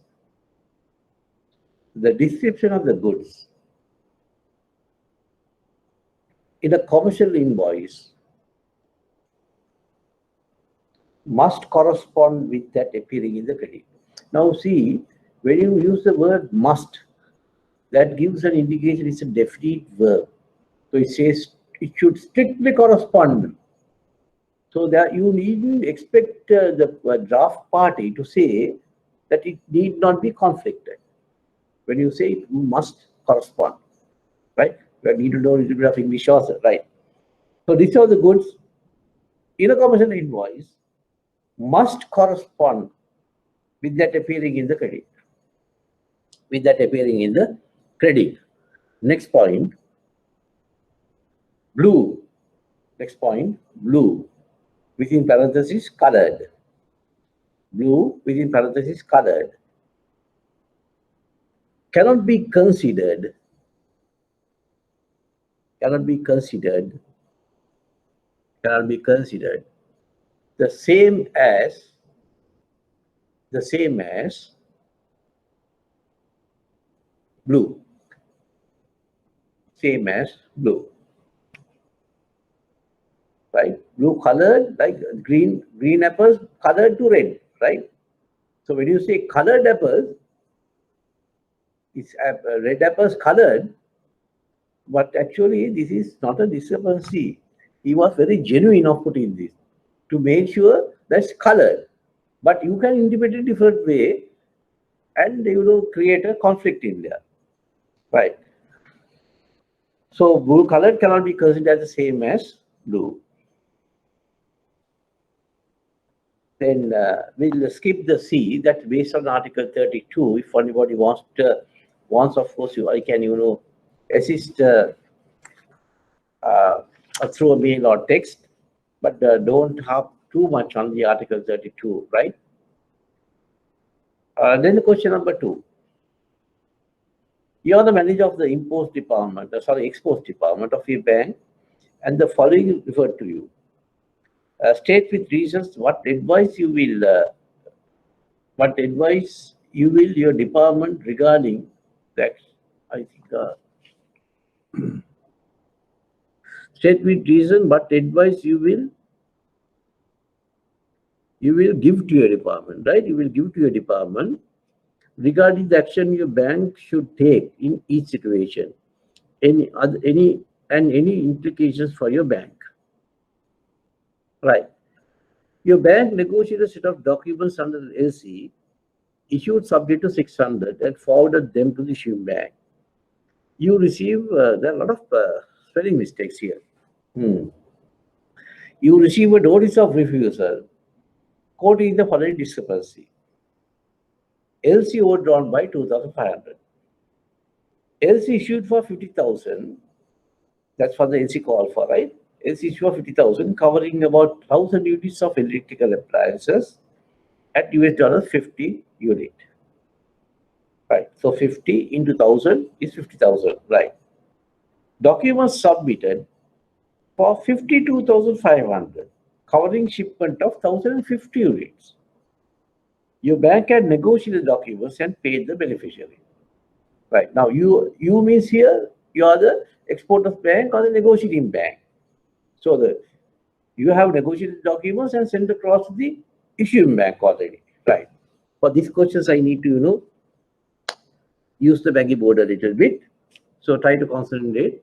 in a commercial invoice must correspond with that appearing in the credit. Now see, when you use the word must, that gives an indication it's a definite verb. So it says it should strictly correspond. So that you needn't expect the draft party to say that it need not be conflicted. When you say it must correspond, right? You need to know a little bit of English also, right? So these are the goods in a commercial invoice must correspond with that appearing in the credit. Next point, blue. Next point, blue. Within parentheses, colored. Blue within parentheses, colored. Cannot be considered the same as blue. Same as blue. Right? Blue colored, like green apples colored to red, right? So when you say colored apples, it's red apples colored, but actually this is not a discrepancy. He was very genuine of putting this to make sure that's colored. But you can interpret it a different way and create a conflict in there. Right. So blue colored cannot be considered as the same as blue. Then we'll skip the C. That's based on Article 32. If anybody wants, of course, I can, assist through a mail or text, but don't have too much on the Article 32, right? Then the question number 2. You are the manager of the export department of your bank, and the following is referred to you. State with reasons what advice you will your department regarding that. I think state with reason what advice you will give to your department, right? You will give to your department regarding the action your bank should take in each situation, any implications for your bank, right? Your bank negotiated a set of documents under the LC issued subject to 600 and forwarded them to the issuing bank. You receive, there are a lot of spelling mistakes here. You receive a notice of refusal quoting the following discrepancy. LC overdrawn by 2,500. LC issued for 50,000. That's for the LC call for, right? LC issued for 50,000, covering about 1,000 units of electrical appliances at US dollars 50 unit. Right. So 50 into 1000 is 50,000. Right. Documents submitted for 52,500, covering shipment of 1,050 units. Your bank had negotiated documents and paid the beneficiary. Right. Now you means here you are the exporter's bank or the negotiating bank. So you have negotiated documents and sent across to the issuing bank already. Right. For these questions, I need to use the Banky board a little bit. So try to concentrate.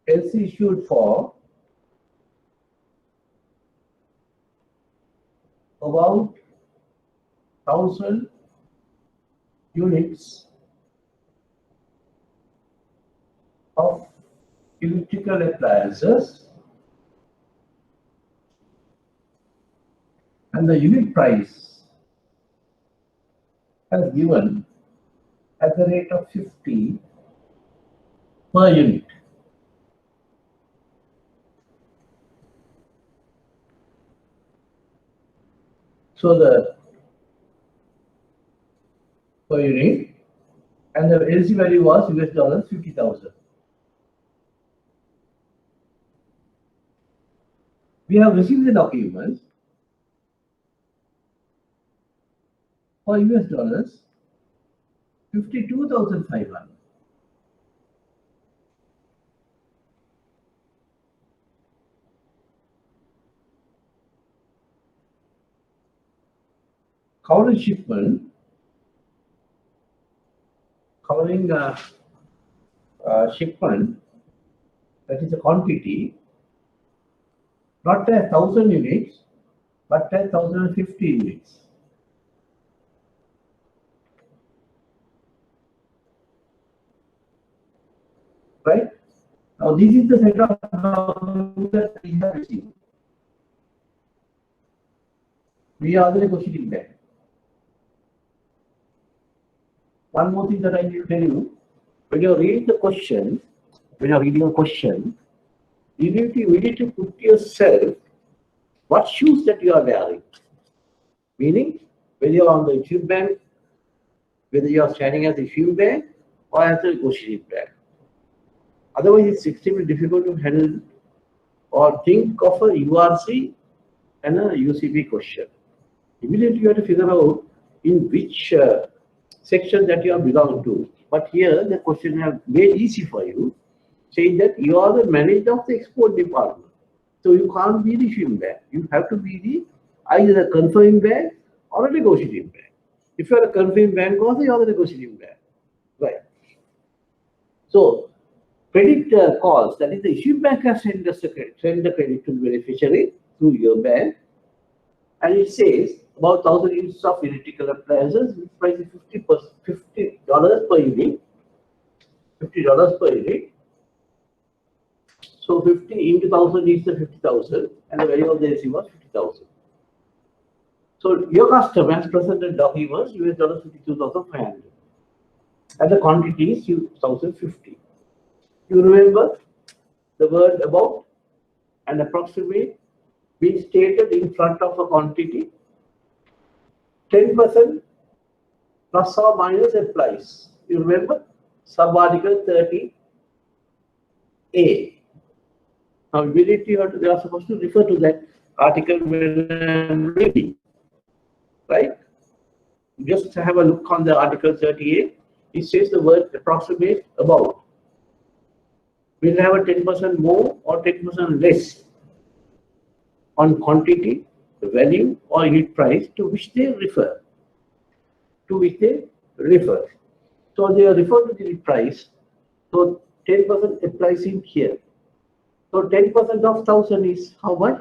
LC issued for about 1,000 units of electrical appliances, and the unit price has given at the rate of 50 per unit. So the per unit, and the LC value was US dollars 50,000. We have received the documents for US dollars 52,500. Covering shipment, covering shipment, that is a quantity, not 1,000 units, but 1,050 units. Right? Now this is the set of documents that we have received. We are the negotiating bank. One more thing that I need to tell you, when you're reading the question, when you're reading a question, you need to put yourself what shoes that you are wearing. Meaning, whether you're on the issue bank, whether you are standing as a issue bank or as a negotiating bank. Otherwise, it's extremely difficult to handle or think of a URC and a UCB question. Immediately, you have to figure out in which section that you are belong to. But here, the question have made easy for you, saying that you are the manager of the export department. So you can't be the issuing bank. You have to be either a confirming bank or a negotiating bank. If you are a confirming bank, also you are the negotiating bank. Right. So credit calls, that is the issuing bank has sent the credit to the beneficiary through your bank, and it says about 1,000 units of electrical appliances, which price is $50 per unit. $50 per unit. So 50 into 1,000 is the 50,000, and the value of the LC was 50,000. So your customer has presented documents US dollars 52,500, and the quantity is 1,050. You remember the word about and approximate being stated in front of a quantity. 10% plus or minus applies. You remember sub-article 30A. Now immediately they are supposed to refer to that article when I'm reading. Right? Just have a look on the article 30A. It says the word approximate about. We'll have a 10% more or 10% less. on quantity, value, or unit price to which they refer. To which they refer. So they are referred to the price. So 10% applies in here. So 10% of 1000 is how much?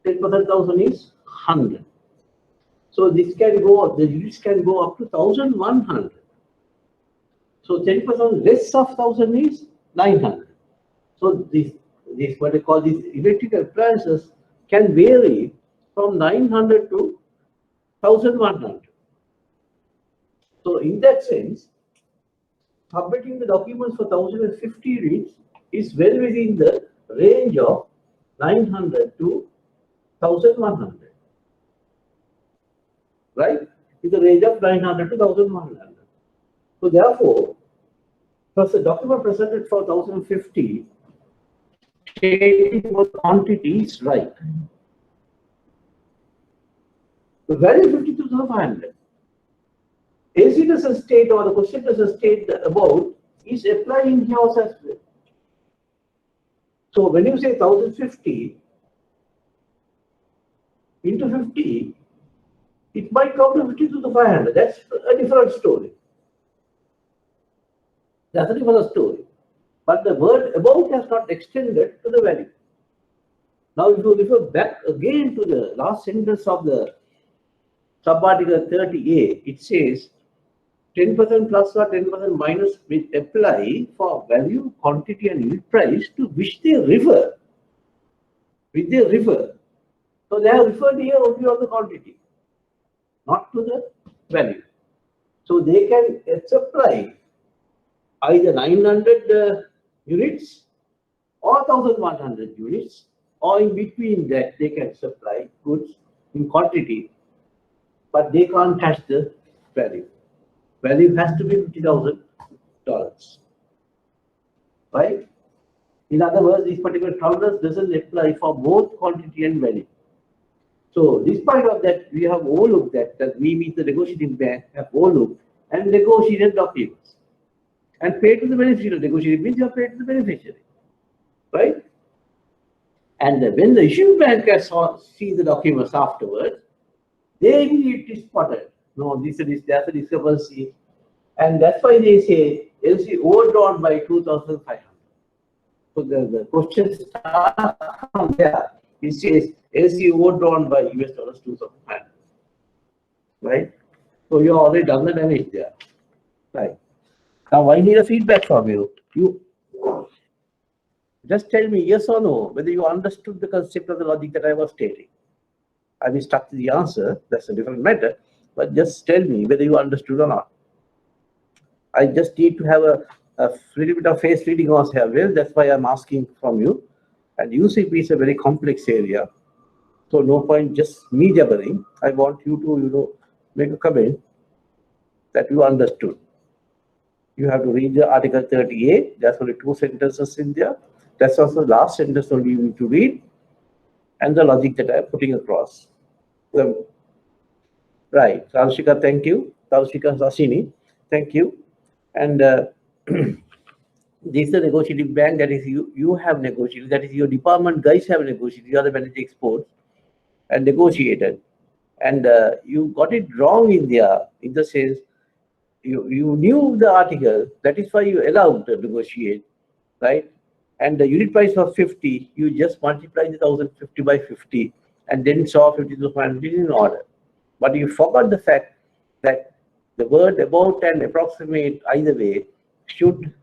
10% 1000 is 100. So this can go up, the units can go up to 1100. So 10% less of 1000 is 900. So this what I call these electrical appliances can vary from 900 to 1100. So in that sense, submitting the documents for 1050 units is well within the range of 900 to 1100. Right? In the range of 900 to 1100. So therefore, first the document presented for 1050 stating what quantity is right. The value 52,500. AC doesn't state, or the question doesn't state about is applied in here as well. So when you say 1050 into 50, it might come to 52,500. That's a different story. That's a different story. But the word about has not extended to the value. Now, if you refer back again to the last sentence of the subarticle 30A, it says 10% plus or 10% minus will apply for value, quantity, and unit price to which they refer. Which they refer. So they have referred here only on the quantity, not to the value. So they can supply either 900 units or 1100 units, or in between that they can supply goods in quantity, but they can't touch the value. Value has to be $50,000. Right? In other words, this particular tolerance doesn't apply for both quantity and value. So, despite of that, we have overlooked that we meet the negotiating bank have overlooked and negotiated documents and paid to the beneficiary. Negotiating means you are paid to the beneficiary, right? And when the issuing bank has see the documents afterwards, they immediately spotted, no, there's a discrepancy, and that's why they say LC overdrawn by 2,500. So the question starts from there. It says LC overdrawn by US dollars 2,500, right? So you already done the damage there, right? Now I need a feedback from you. You just tell me yes or no whether you understood the concept of the logic that I was stating. I will stuck to the answer. That's a different matter. But just tell me whether you understood or not. I just need to have a little bit of face reading also here. Well, that's why I'm asking from you. And UCP is a very complex area. So no point just me jabbering. I want you to, make a comment that you understood. You have to read the article 38. There's only 2 sentences in there. That's also the last sentence only you need to read. And the logic that I'm putting across. Right. Taushika, thank you. Taushika Sashini, thank you. And this is a negotiating bank, that is you have negotiated, that is your department guys have negotiated, you are the manager exports and negotiated. And you got it wrong in there, in the sense you knew the article, that is why you allowed to negotiate, right? And the unit price was 50, you just multiply the 1050 by 50 and then saw 50 to 500 in order. But you forgot the fact that the word about and approximate either way should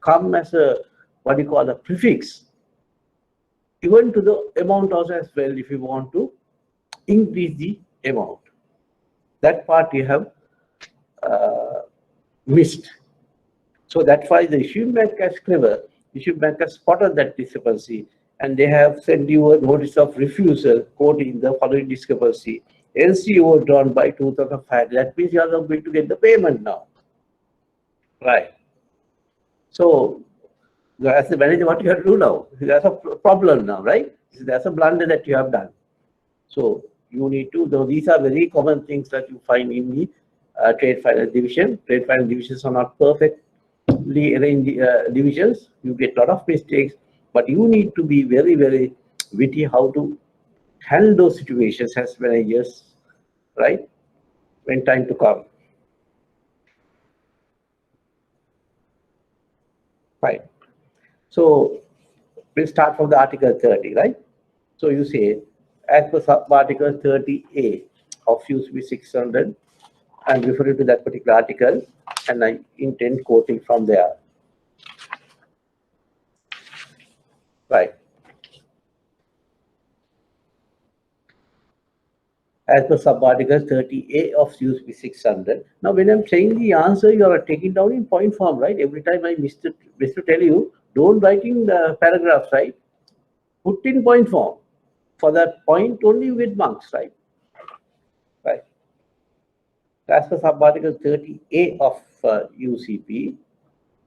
come as a, what you call a prefix, even to the amount also as well, if you want to increase the amount. That part you have missed. So that's why the issuing bank is clever. Issuing bank has spotted that discrepancy and they have sent you a notice of refusal quoting the following discrepancy. LC overdrawn by 2,500. That means you are not going to get the payment now. Right. So as the manager, what you have to do now? That's a problem now, right? That's a blunder that you have done. So you need to, though these are very common things that you find in the trade finance division. Trade finance divisions are not perfectly arranged divisions. You get a lot of mistakes, but you need to be very, very witty how to handle those situations as managers, right? When time to come. Fine. So we'll start from the Article 30, right? So you say, as per sub-article 30A of UCP 600, I'm referring to that particular article, and I intend quoting from there. Right. As per sub-article 30A of UCP 600. Now, when I'm saying the answer, you are taking down in point form, right? Every time I miss to tell you, don't write in the paragraphs, right? Put in point form. For that point only you get marks, right? Right. As per sub-article 30A of UCP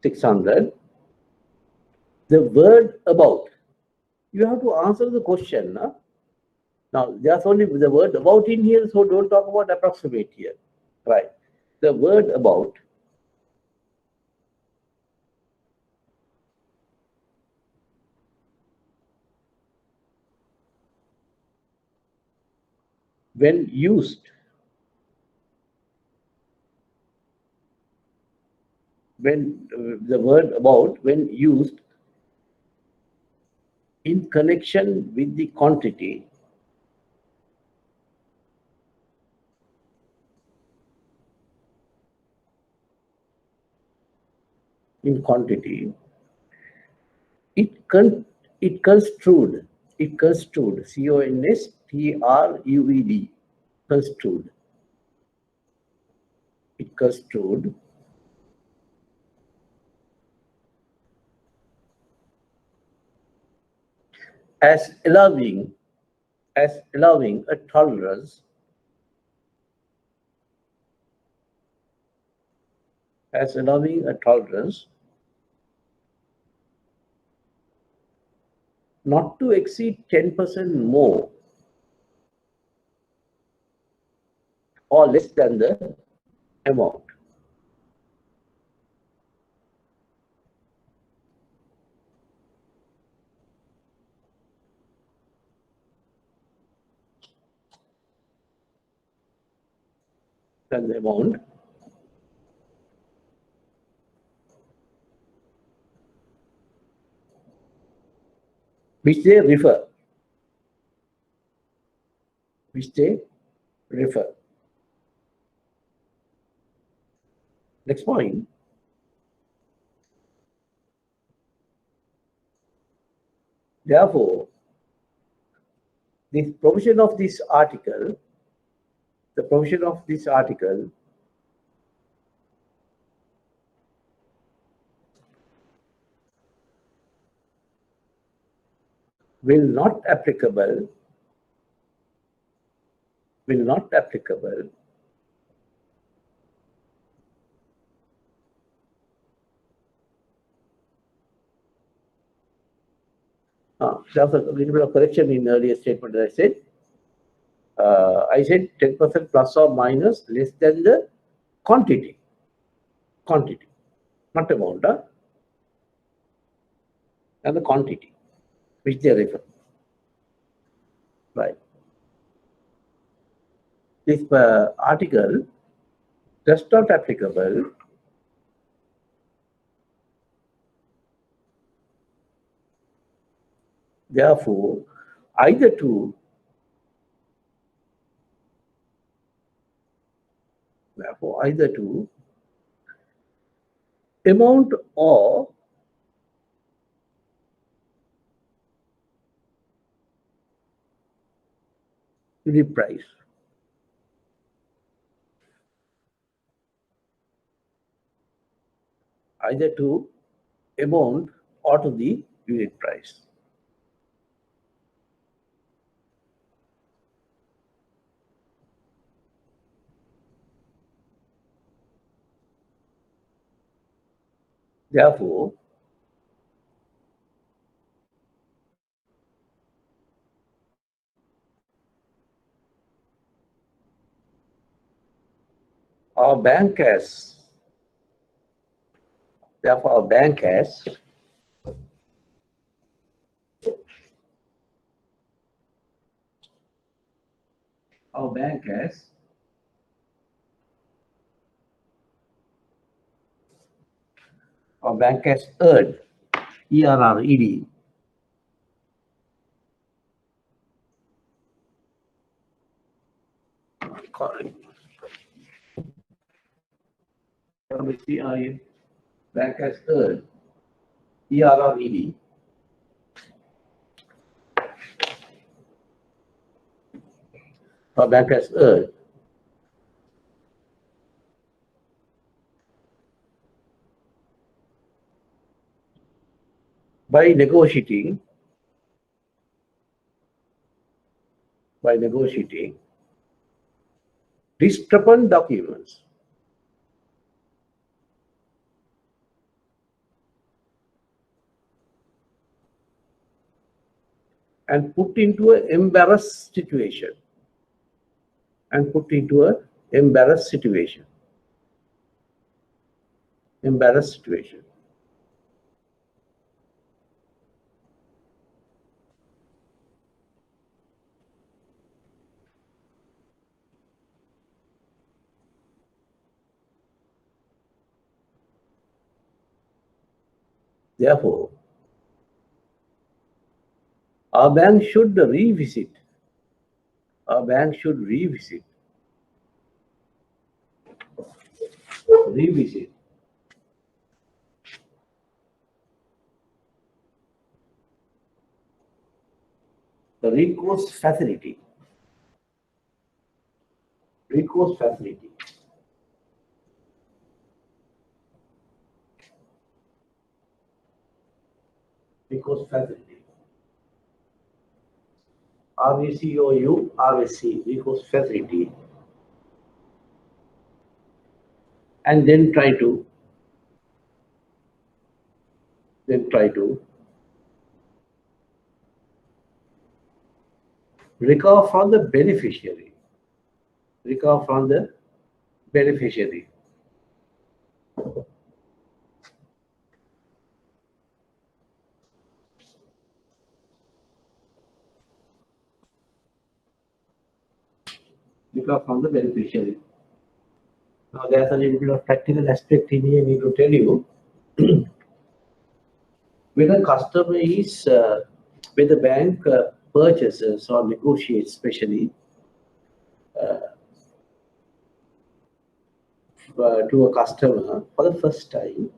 600, the word about, you have to answer the question. Huh? Now, there's only the word about in here, so don't talk about approximate here. Right. The word about when used, the word about when used in connection with the quantity in quantity, it construed, CONSTRUED, construed, it construed as allowing a tolerance not to exceed 10% more or less than the amount. Than the amount which they refer. Next point. Therefore, the provision of this article will not applicable there's a little bit of correction in earlier statement that I said 10% plus or minus less than the quantity, not amount, and the quantity which they refer. Right. This article does not applicable therefore either to amount or unit price. Either to amount or to the unit price. Therefore, our bank has our bank has ERRED, ERRED. Correct. Bank has earned ERRED. Our bank has earned by negotiating discrepant documents and put into an embarrassed situation. Therefore, our bank should revisit the recourse facility. RVCOU, RSC, recourse facility, and then try to recover from the beneficiary. Now, there's a little bit of practical aspect in here I need to tell you. When a customer is, when the bank purchases or negotiates, especially to a customer for the first time,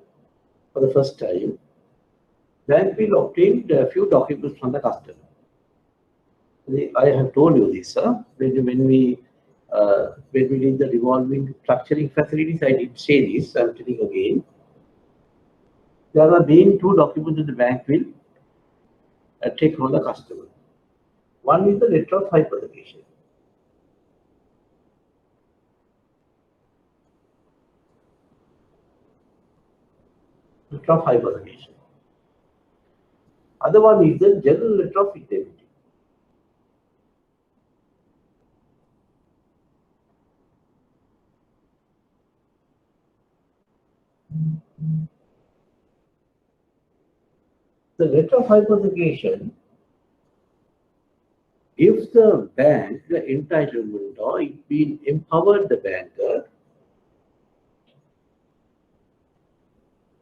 bank will obtain a few documents from the customer. I have told you this, when we did the revolving structuring facilities, I did say this, I'm telling again. There are main two documents that the bank will take from the customer. One is the letter of hypothecation. Other one is the general letter of indemnity. The letter of hypothecation gives the bank the entitlement, or it will empower the banker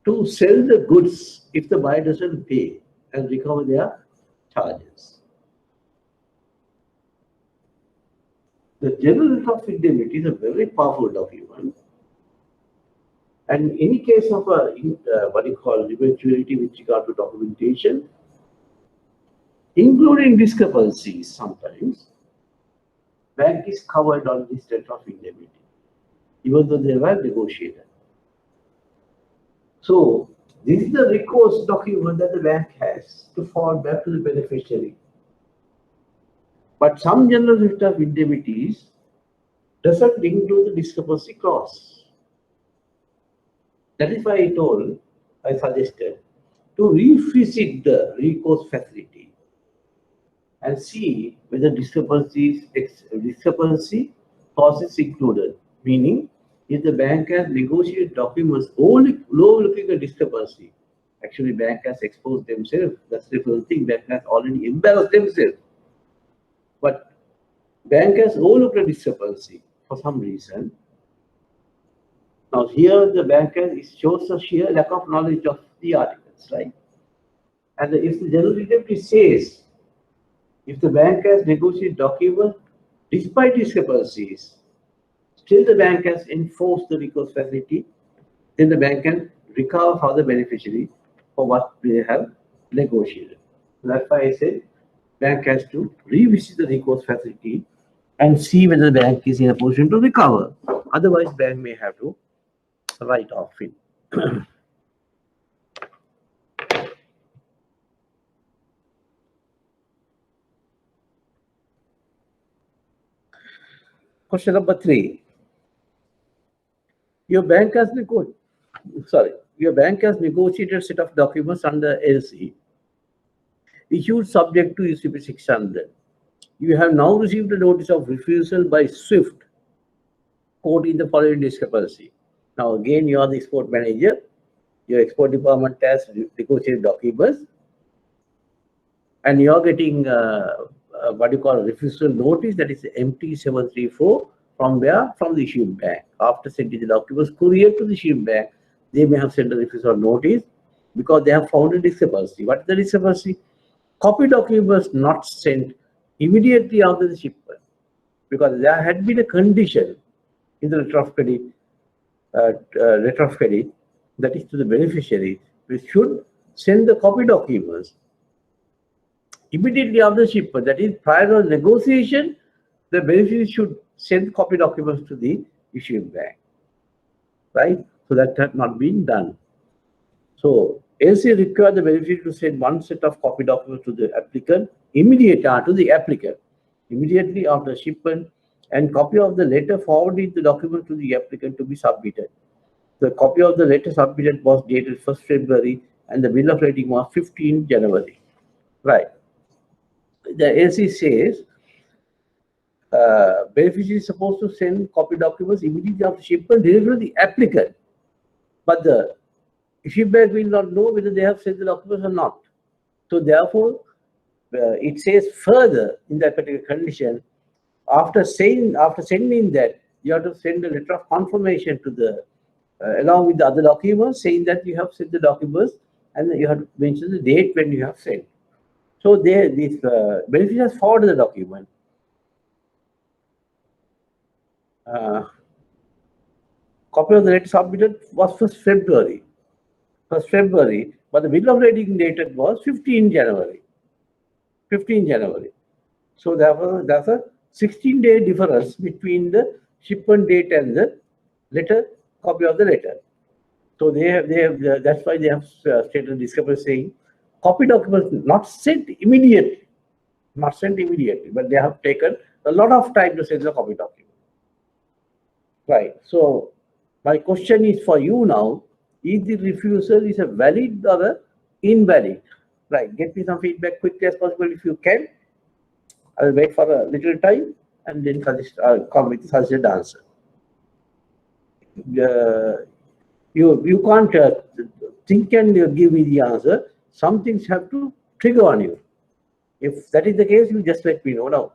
to sell the goods if the buyer doesn't pay and recover their charges. The general letter of indemnity is a very powerful document. And in any case of a what you call eventuality with regard to documentation, including discrepancies, sometimes bank is covered on this letter of indemnity, even though they were negotiated. So this is the recourse document that the bank has to fall back to the beneficiary. But some general letter of indemnities doesn't include the discrepancy clause. That is why I suggested to revisit the recourse facility and see whether discrepancy clause is included. Meaning, if the bank has negotiated documents only looking at discrepancy, actually bank has exposed themselves. That's the different thing. Bank has already embarrassed themselves. But Bank has overlooked a discrepancy for some reason. Now here the bank has shows a sheer lack of knowledge of the articles, right? And if the general indemnity says if the bank has negotiated document despite discrepancies, still the bank has enforced the recourse facility, then the bank can recover from the beneficiary for what they have negotiated. That's why I say bank has to revisit the recourse facility and see whether the bank is in a position to recover. Otherwise, bank may have to write off it. Question number 3. Your bank has negotiated a set of documents under LC issued subject to UCP 600. You have now received a notice of refusal by SWIFT quoting the following discrepancy. Now again, you are the export manager. Your export department has negotiated documents, and you are getting what you call a refusal notice, that is MT734 from where? From the issuing bank. After sending the documents courier to the issuing bank, they may have sent a refusal notice because they have found a discrepancy. What is the discrepancy? Copy documents not sent immediately after the shipment, because there had been a condition in the letter of credit, that is to the beneficiary, we should send the copy documents immediately after shipment. That is, prior to negotiation, the beneficiary should send copy documents to the issuing bank, right? So that had not been done. So LC required the beneficiary to send one set of copy documents to the applicant immediately after shipment, and copy of the letter forwarding the document to the applicant to be submitted. The copy of the letter submitted was dated 1st February and the bill of lading was 15 January. Right. The LC says beneficiary is supposed to send copy documents immediately after shipment directly to the applicant, but the issuing bank will not know whether they have sent the documents or not. So therefore, it says further in that particular condition, after sending that, you have to send a letter of confirmation to the along with the other documents, saying that you have sent the documents, and you have to mention the date when you have sent. So this beneficiary has forwarded the document. Copy of the letter submitted was 1st February. But the bill of lading dated was 15 January. So there's a 16-day difference between the shipment date and the copy of the letter. So that's why they have stated discrepancy saying copy documents not sent immediately, but they have taken a lot of time to send the copy document. Right. So my question is for you now: is the refusal is a valid or a invalid? Right. Get me some feedback quickly as possible if you can. I'll wait for a little time and then come with the suggested answer. You can't think and give me the answer. Some things have to trigger on you. If that is the case, you just let me know now.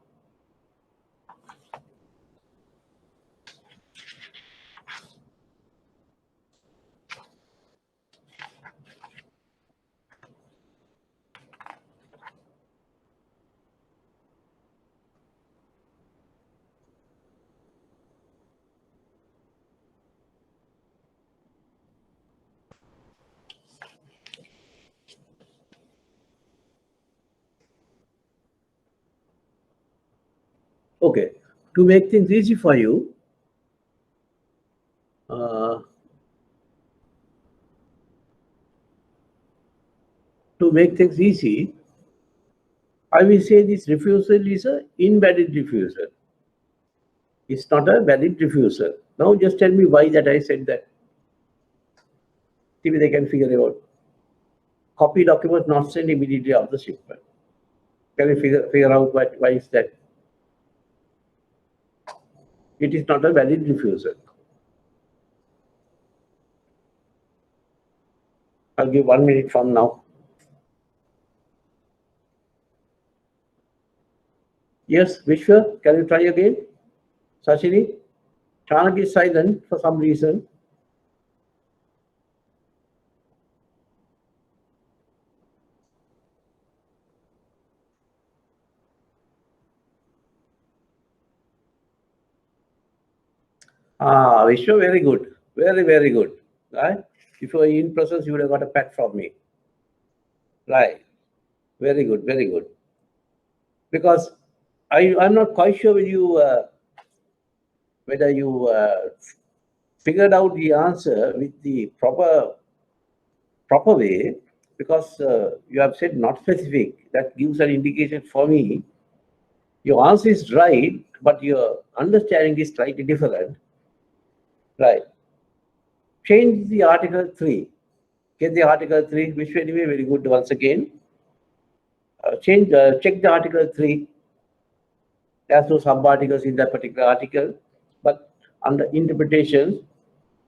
Okay, to make things easy for you, I will say this refusal is an invalid refusal. It's not a valid refusal. Now just tell me why that I said that. See if they can figure it out. Copy document not sent immediately after shipment. Can you figure out why is that? It is not a valid refusal. I'll give 1 minute from now. Yes, Vishwa, can you try again? Sashini? Chanak is silent for some reason. Ah, Vishwa, very good. Very, very good. Right? If you were in presence, you would have got a pat from me. Right. Very good, very good. Because I'm not quite sure whether you figured out the answer with the proper way, because you have said not specific. That gives an indication for me. Your answer is right, but your understanding is slightly different. Right. Change the article 3. Get the article 3, which anyway very good once again. Check the article 3. There's no sub-articles in that particular article, but under interpretations,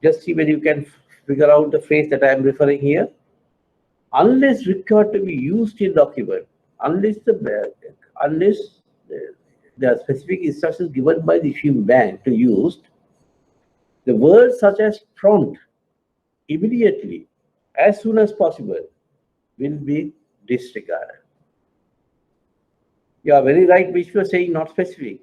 just see whether you can figure out the phrase that I am referring here. Unless required to be used in document, unless the specific instructions given by the issuing bank to use, the words such as prompt, immediately, as soon as possible, will be disregarded. You are very right, which you are saying not specific.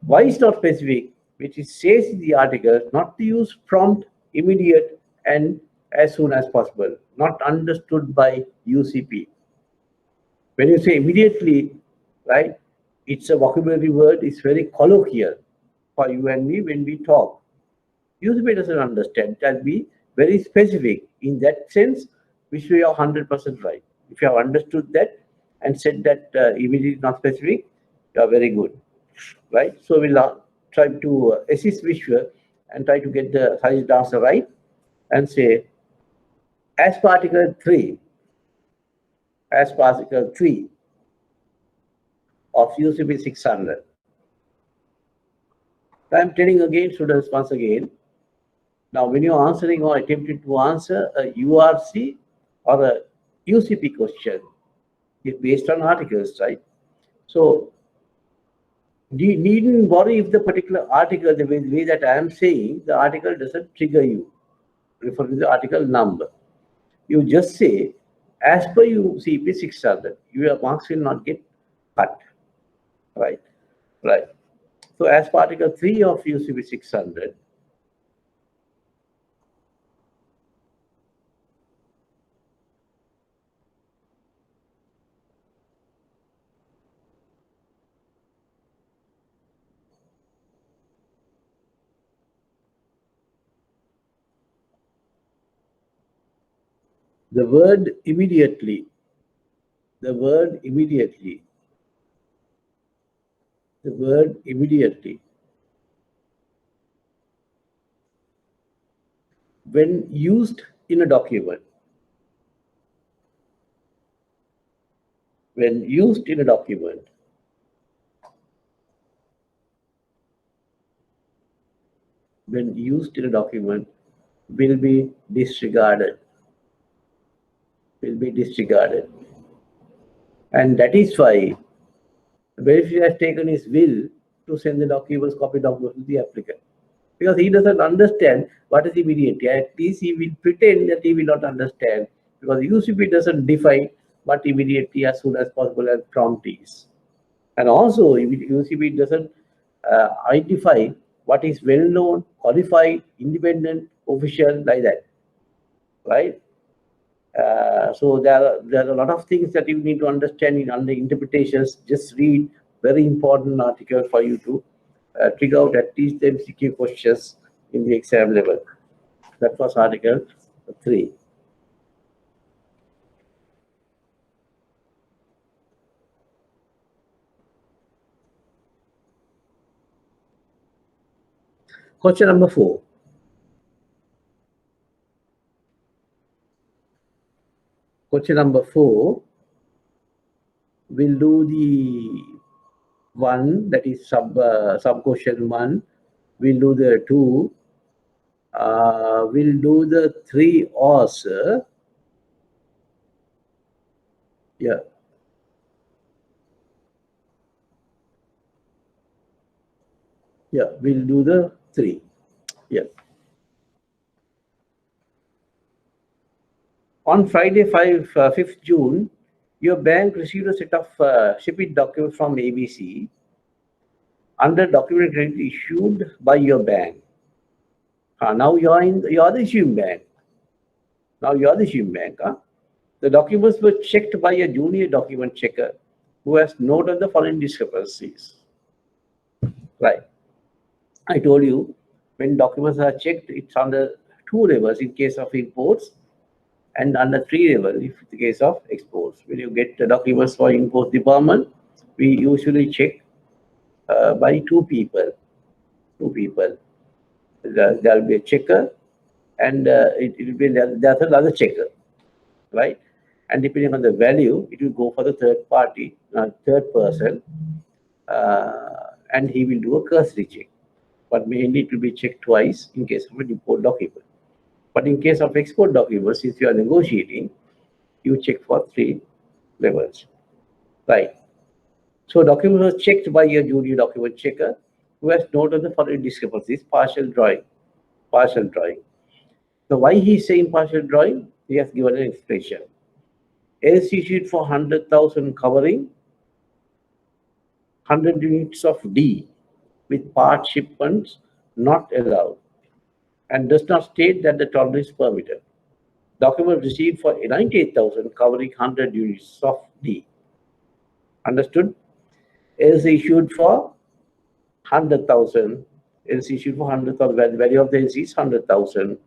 Why is not specific? Which it says in the article not to use prompt, immediate, and as soon as possible, not understood by UCP. When you say immediately, right, it's a vocabulary word, it's very colloquial for you and me when we talk. UCP doesn't understand, it can be very specific. In that sense, which we are 100% right. If you have understood that and said that immediately not specific, you are very good, right? So we'll try to assist Vishwa and try to get the science answer right and say, as per Article 3, as per Article 3 of UCP 600. I'm telling again, students, once again, now when you're answering or attempting to answer a URC or a UCP question, it's based on articles, right? So you needn't worry if the particular article, the way that I am saying, the article doesn't trigger you, refer to the article number. You just say, as per UCP 600, your marks will not get cut, right? Right. So as per Article 3 of UCP 600, the word immediately, the word immediately, the word immediately, when used in a document, when used in a document, when used in a document, will be disregarded, will be disregarded. And that is why the beneficiary has taken his will to send the documents, copy documents to the applicant. Because he doesn't understand what is immediately. At least he will pretend that he will not understand, because UCP doesn't define what immediately, as soon as possible, and prompt is. And also, UCP doesn't identify what is well known, qualified, independent, official, like that, right? So there are a lot of things that you need to understand in under interpretations. Just read very important article for you to figure out at least the MCQ questions in the exam level. That was Article 3. Question number 4. Question number 4. We'll do the one that is sub question 1. We'll do the 2. We'll do the 3 also. Yeah. Yeah, we'll do the 3. Yes. On Friday, 5th June, your bank received a set of shipping documents from ABC under document credit issued by your bank. Now you are the issuing bank. Now you are the issuing bank. The documents were checked by a junior document checker who has noted the following discrepancies. Right. I told you when documents are checked, it's under 2 levels in case of imports and under 3 levels if in the case of exports. When you get the documents for import department, we usually check by 2 people. 2 people. There will be a checker and it will be there's another checker, right? And depending on the value, it will go for the third party, third person, and he will do a cursory check. But mainly it will be checked twice in case of an import document. But in case of export documents, since you are negotiating, you check for 3 levels, right? So documents are checked by a junior document checker who has noted the following discrepancies: partial drawing, partial drawing. So why he is saying partial drawing? He has given an explanation. LC sheet for 100,000 covering 100 units of D with part shipments not allowed and does not state that the tolerance is permitted. Document received for 98,000 covering 100 units of D. Understood? LC issued for 100,000. LC issued for 100,000. The value of the LC is 100,000.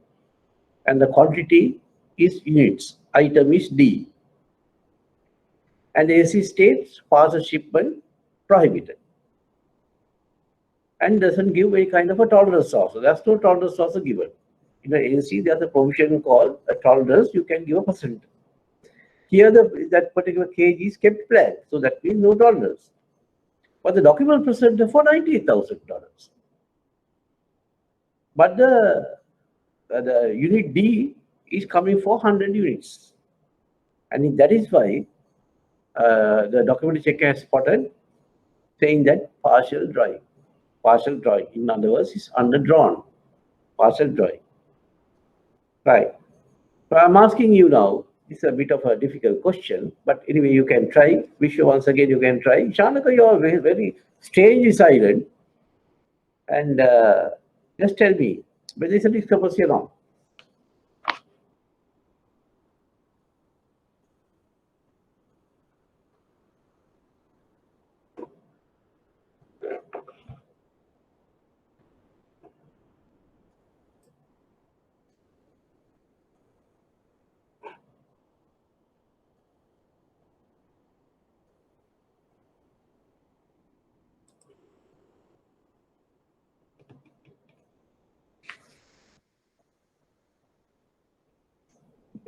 And the quantity is units. Item is D. And the LC states parcel shipment prohibited. And doesn't give any kind of a tolerance also. There's no tolerance also given. In the LC, there's a provision called a tolerance. You can give a percent. Here, that particular kg is kept blank. So that means no tolerance. But the document presented for $98,000. But the unit D is coming for 100 units. And that is why the document checker has spotted saying that partial drawing. Partial drawing, in other words, is underdrawn. Partial drawing. Right. So I'm asking you now, it's a bit of a difficult question, but anyway, you can try. Wish you once again you can try. Shanaka, you are very, very strangely silent. And just tell me, whether it's a discrepancy or not.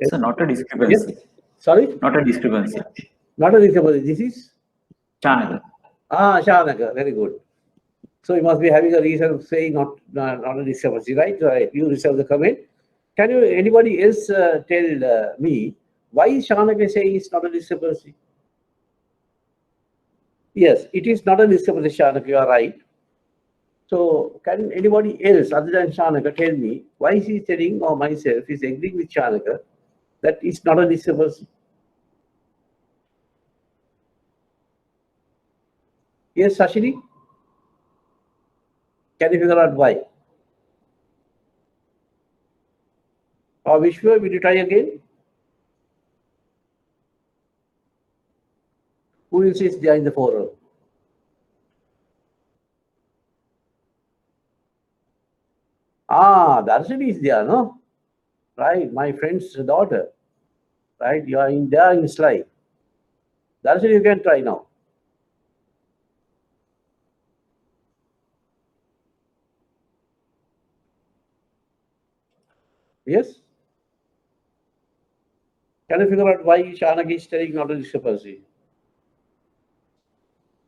So not a discrepancy. Yes? Sorry? Not a discrepancy. Not a discrepancy. This is? Shanaka. Shanaka. Very good. So you must be having a reason of saying not a discrepancy, right? Right. You reserve the comment. Can you, anybody else tell me why is Shanaka saying it's not a discrepancy? Yes, it is not a discrepancy, Shanaka, you are right. So can anybody else other than Shanaka tell me why is he telling, or myself is agreeing with Shanaka that it's not a discrepancy? Yes, Sashini? Can you figure out why? Or Vishwa, will you try again? Who else is there in the forum? Darshini is there, no? Right, my friend's daughter. Right, you are in there in slide. Darshini, you can try now. Yes? Can you figure out why Shanaka is telling not a discrepancy?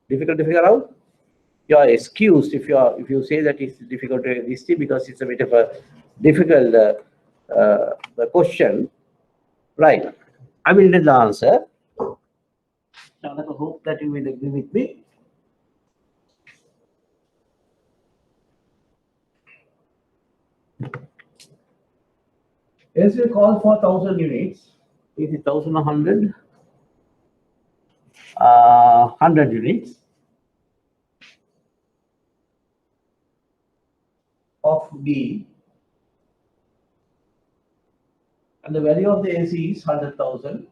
Difficult to figure out? You are excused if you say that it's difficult to see because it's a bit of a difficult question. Right. I will tell the answer. Shanaka, hope that you will agree with me. As we call for 1,000 units, it is 1,100, 100 units of B, and the value of the AC is $100,000.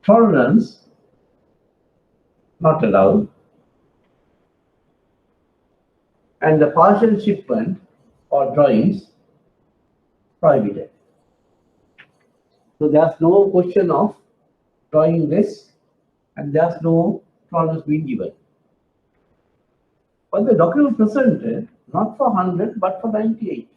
Tolerance not allowed, and the partial shipment or drawings prohibited. So there's no question of drawing less, and there's no tolerance being given. But the document presented not for 100 but for 98.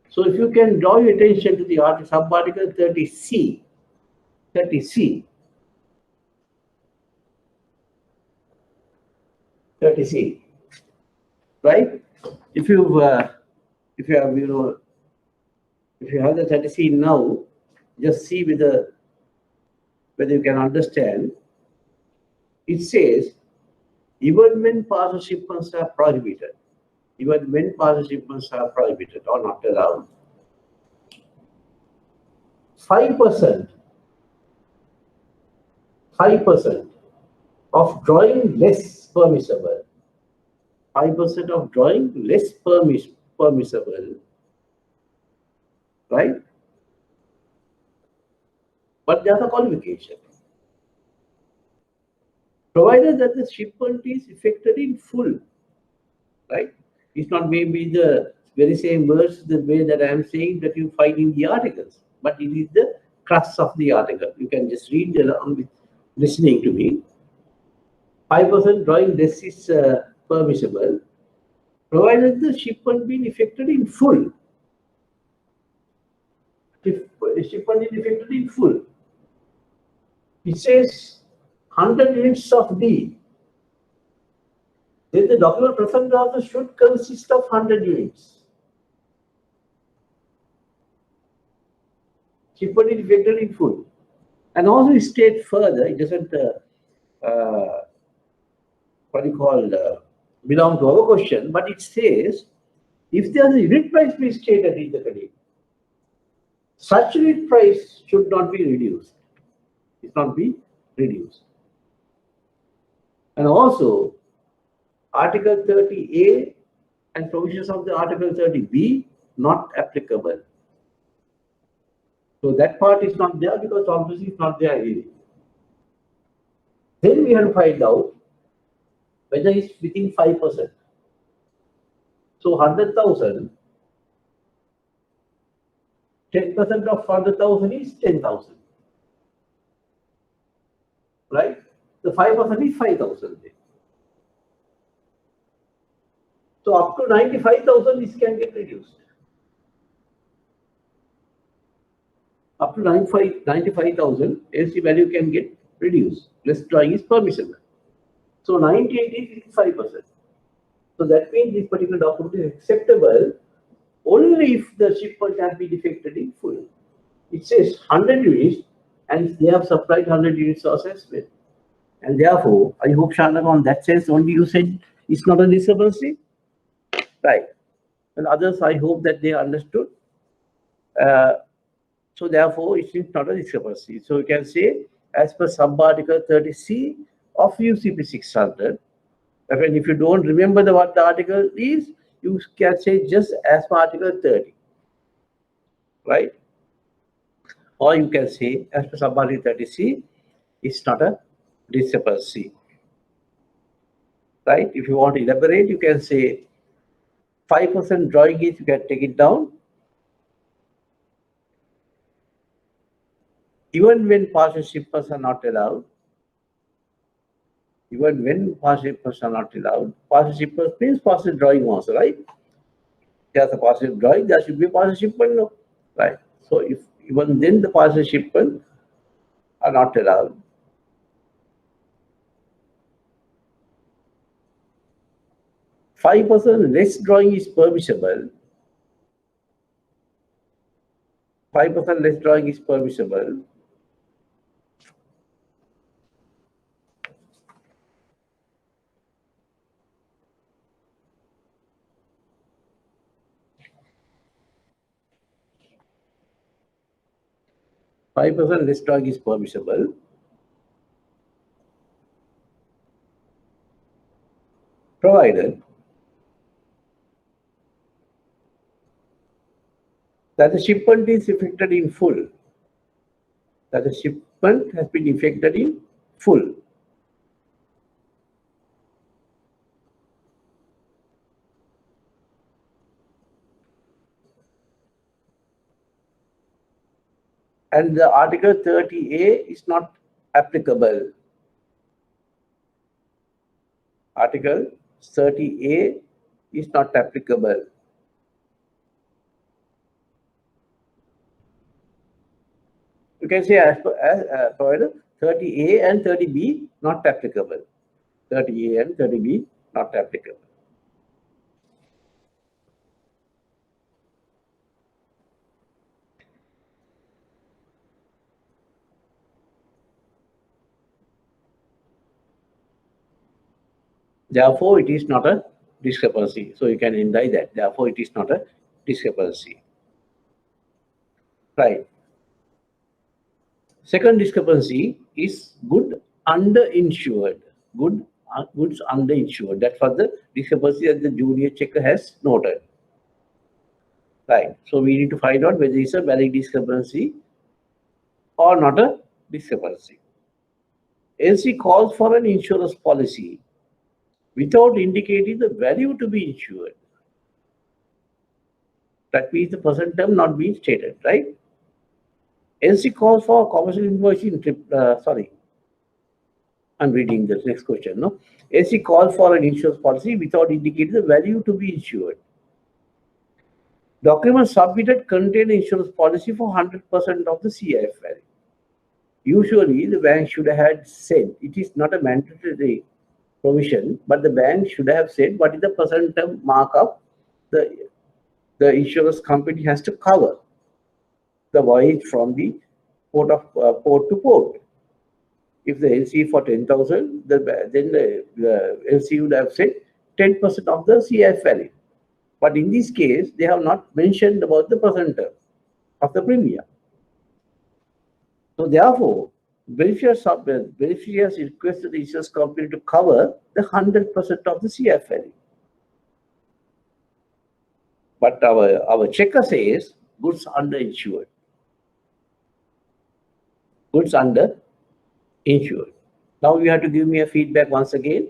So if you can draw your attention to the subarticle 30C, 30C, 30C, right? If you have if you have the 30C now, just see whether you can understand. It says even when partial shipments are prohibited, even when partial shipments are prohibited or not allowed, 5% of drawing less permissible, 5% of drawing less permissible, right? But there's a qualification. Provided that the shipment is effected in full, right? It's not maybe the very same words the way that I am saying that you find in the articles, but it is the crux of the article. You can just read along with listening to me. 5% drawing less is permissible, provided the shipment being effected in full. If shipment is effected in full, it says 100 units of D, then the document present also should consist of 100 units. Shipment is effected in full. And also it states further, it doesn't belong to our question, but it says if there is a unit price be stated in the credit, such unit price should not be reduced. It not be reduced. And also Article 30A and provisions of the Article 30B not applicable. So that part is not there because obviously it's not there really. Then we have to find out whether it's within 5%. So 100,000, 10% of 100,000 is 10,000. Right? The 5% is 5,000. So up to 95,000 this can get reduced. Up to 95,000 AC value can get reduced. Less drawing is permissible. So 98 is 5%. So that means this particular document is acceptable only if the shipment has been effected in full. It says 100 units and they have supplied 100 units of assessment. And therefore, I hope Shanaka on that sense only you said it's not a discrepancy. Right. And others, I hope that they understood. So therefore, it is not a discrepancy. So you can say, as per sub-article 30C of UCP 600, and if you don't remember what the article is, you can say just as per Article 30, right? Or you can say, as per sub-article 30C, it's not a discrepancy, right? If you want to elaborate, you can say 5% drawing is, you can take it down. Even when partial shipments are not allowed, even when partial shipments are not allowed, partial shipments means partial drawing also, right? There's a partial drawing, there should be a partial shipment, no? Right? So if even then the partial shipment are not allowed. %5 less drawing is permissible. 5% less drawing is permissible. 5% less drag is permissible. Provided that the shipment is effected in full. That the shipment has been effected in full. And the Article 30A is not applicable. Article 30A is not applicable. You can say as provided 30A and 30B not applicable. 30A and 30B not applicable. Therefore, it is not a discrepancy. So you can indicate that. Therefore, it is not a discrepancy. Right. Second discrepancy is good underinsured. Goods underinsured. That's what the discrepancy that the junior checker has noted. Right. So we need to find out whether it's a valid discrepancy or not a discrepancy. LC calls for an insurance policy without indicating the value to be insured. That means the present term not being stated, right? LC calls for commercial invoicing. Sorry, I'm reading the next question. No, LC calls for an insurance policy without indicating the value to be insured. Documents submitted contain insurance policy for 100% of the CIF value. Usually, the bank should have said it is not a mandatory provision, but the bank should have said what is the present term markup the insurance company has to cover the voyage from the port to port. If the LC for 10,000, then the LC would have said 10% of the CIF value. But in this case, they have not mentioned about the present term of the premium. So therefore, beneficiaries requested the insurance company to cover the 100% of the CIF value. But our checker says goods underinsured. Goods underinsured. Now you have to give me a feedback once again,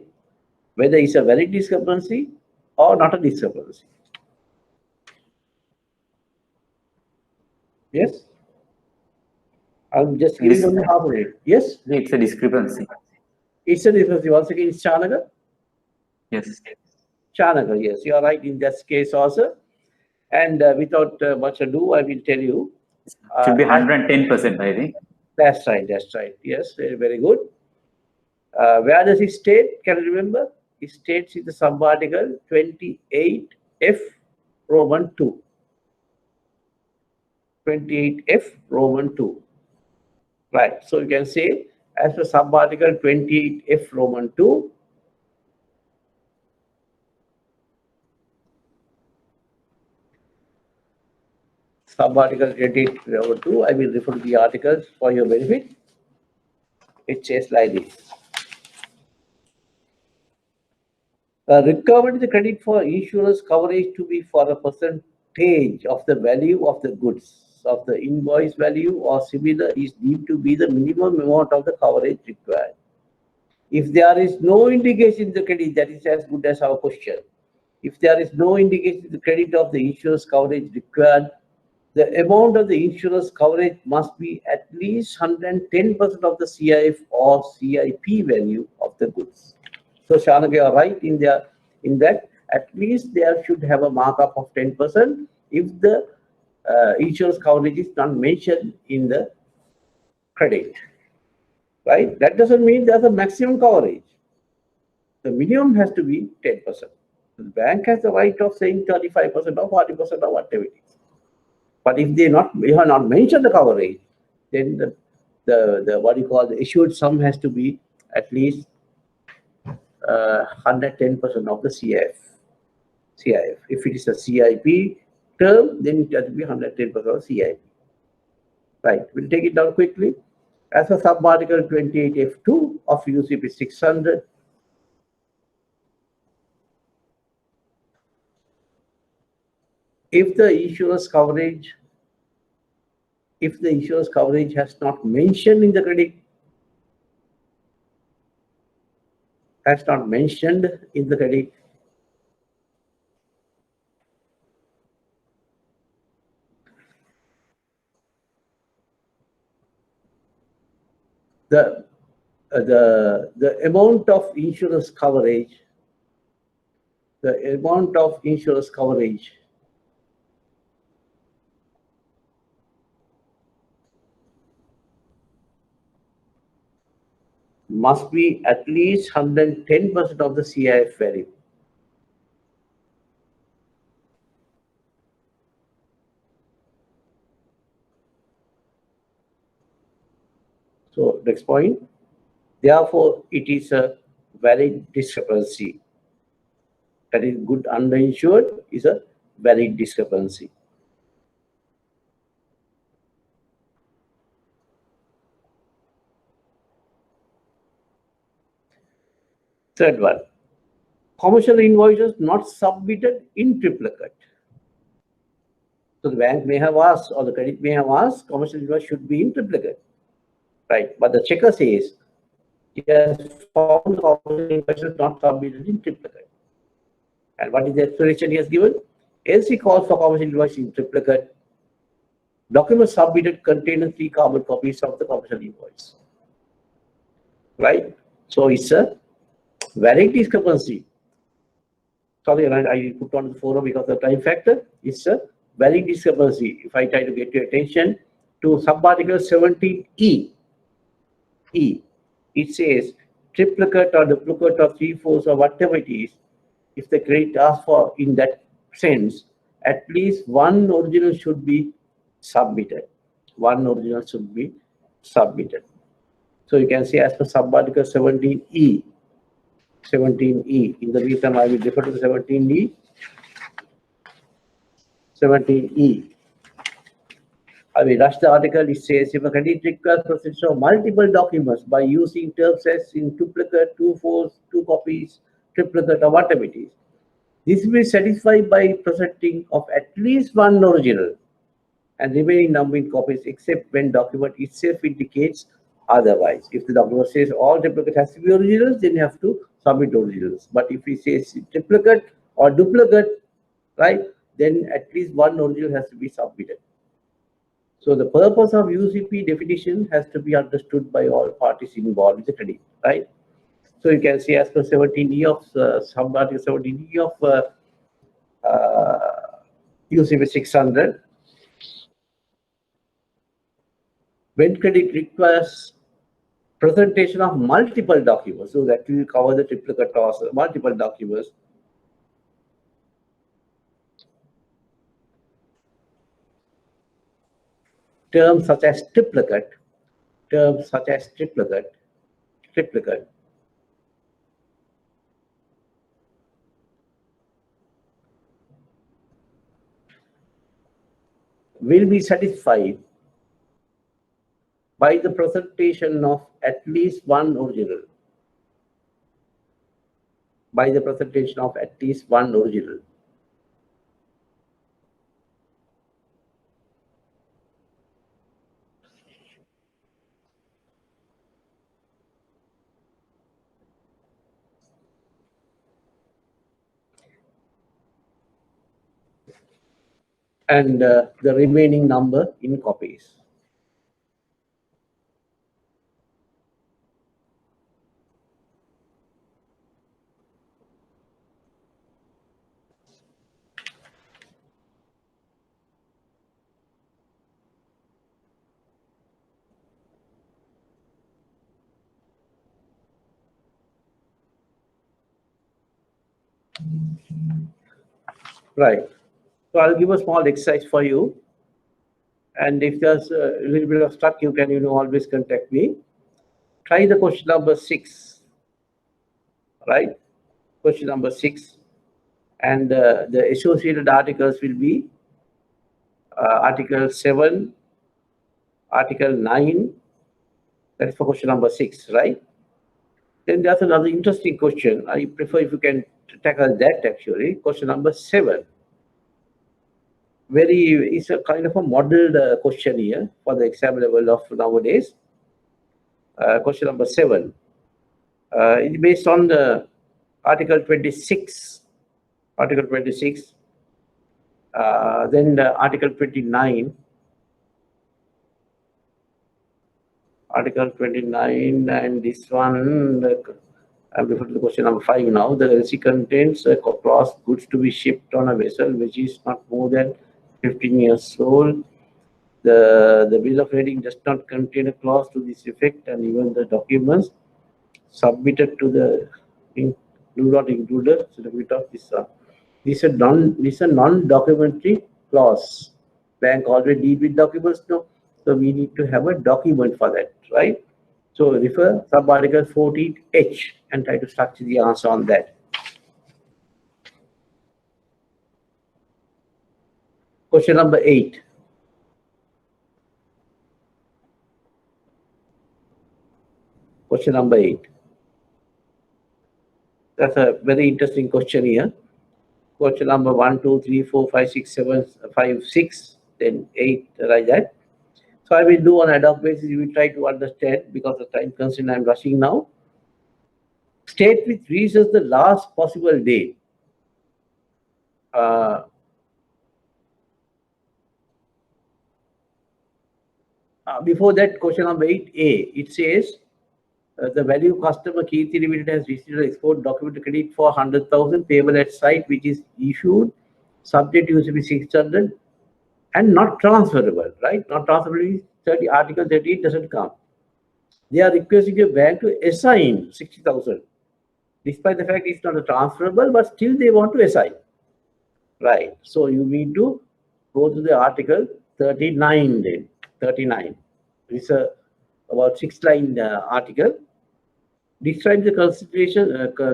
whether it's a valid discrepancy or not a discrepancy. Yes? I'm just giving only half of it. Yes? It's a discrepancy. It's a discrepancy. Once again, it's Chanagar? Yes. Chanagar, yes. You are right in this case also. And without much ado, I will tell you. Should be 110%, I think. That's right, that's right. Yes, very, very good. Where does it state? Can you remember? It states in the sub-article 28F Roman 2. 28F Roman 2. Right. So you can say as per sub-article 28F Roman 2, sub-article 28 Roman 2, I will refer to the articles for your benefit. It says like this. Requirement the credit for insurance coverage to be for a percentage of the value of the goods, of the invoice value or similar, is deemed to be the minimum amount of the coverage required. If there is no indication in the credit, that is as good as our question. If there is no indication in the credit of the insurance coverage required, the amount of the insurance coverage must be at least 110% of the CIF or CIP value of the goods. So Chanagar, you are right in that at least there should have a markup of 10% if the insurance coverage is not mentioned in the credit. Right? That doesn't mean there's a maximum coverage. The minimum has to be 10%. The bank has the right of saying 35% or 40% or whatever it is. But if they have not mentioned the coverage, then the what you call the issued sum has to be at least 110% of the CIF. If it is a CIP term, then it has to be 110% of CIP. Right, we'll take it down quickly. As per sub-article 28F2 of UCP 600, if the insurance coverage has not mentioned in the credit, the amount of insurance coverage, must be at least 110% of the CIF value. So next point, therefore, it is a valid discrepancy. That is, good underinsured is a valid discrepancy. Third one, commercial invoices not submitted in triplicate. So the bank may have asked, or the credit may have asked, commercial invoice should be in triplicate, right? But the checker says he has found commercial invoices not submitted in triplicate. And what is the explanation he has given? LC calls for commercial invoice in triplicate. Documents submitted contain 3 carbon copies of the commercial invoice, right? So it's a valid discrepancy. Sorry, I put on the forum because of the time factor. It's a valid discrepancy. If I try to get your attention to sub-article 17E, it says triplicate or duplicate or 3/4 or whatever it is, if the credit asks for in that sense, at least one original should be submitted. So you can see as per sub-article 17E, in the meantime I will refer to the 17E. I will rush the article. It says if a credit requires processing of multiple documents by using terms as in duplicate, 2/4, 2 copies, triplicate, or whatever it is, this will be satisfied by presenting of at least one original and remaining number in copies, except when document itself indicates otherwise. If the document says all triplicate has to be originals, then you have to submit originals. But if it says triplicate or duplicate, right, then at least one original has to be submitted. So the purpose of UCP definition has to be understood by all parties involved with the credit, right? So you can see as per 17E of sub-article 17E of UCP 600, when credit requires presentation of multiple documents, so that will cover the triplicate or multiple documents. Terms such as triplicate, will be satisfied by the presentation of at least one original. And the remaining number in copies. Right. So I'll give a small exercise for you. And if there's a little bit of stuck, you can always contact me. Try the question number 6. Right? Question number 6. And the associated articles will be Article 7, Article 9, that is for question number 6, right? Then there's another interesting question. I prefer if you can tackle that actually. Question number 7. It's a kind of a modeled question here for the exam level of nowadays. Question number 7. It's based on the Article 26. Article 26. Then Article 29. Article 29 and this one, I'm referring to the question number 5 now. The LC contains a clause goods to be shipped on a vessel which is not more than 15 years old. The bill of lading does not contain a clause to this effect, and even the documents submitted to the do not include a certificate of this. This is a non-documentary clause. Bank already deal with documents now, so we need to have a document for that, right? So refer sub-article 14H and try to structure the answer on that. Question number 8. Question number 8. That's a very interesting question here. Question number 1, 2, 3, 4, 5, 6, 7, 5, 6, then 8, like that. So I will do on ad hoc basis. We will try to understand because of time constraint. I'm rushing now. State which reaches the last possible date. Before that, question number 8A, it says the value customer Kirti Limited has received an export document credit for 100,000 payable at site, which is issued subject to UCP 600 and not transferable, right? Not transferable means Article 38 doesn't come. They are requesting a bank to assign 60,000, despite the fact it's not a transferable, but still they want to assign, right? So you need to go to the Article 39 then. 39. It's a about 6-line article. Describe the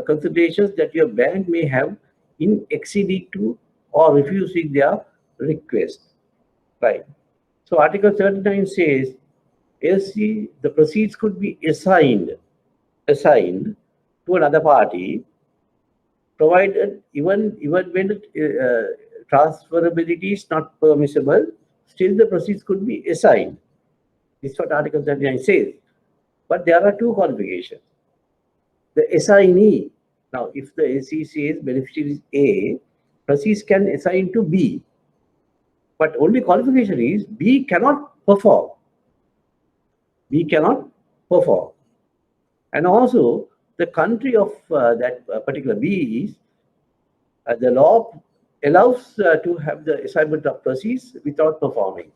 considerations that your bank may have in acceding to or refusing their request, right? So Article 39 says, LC, the proceeds could be assigned to another party, provided even when transferability is not permissible, still the proceeds could be assigned. This is what Article 39 says. But there are two qualifications. The assignee, now if the LC says beneficiary is A, proceeds can assign to B. But only qualification is B cannot perform. B cannot perform. And also the country of that particular B is the law allows to have the assignment of proceeds without performing,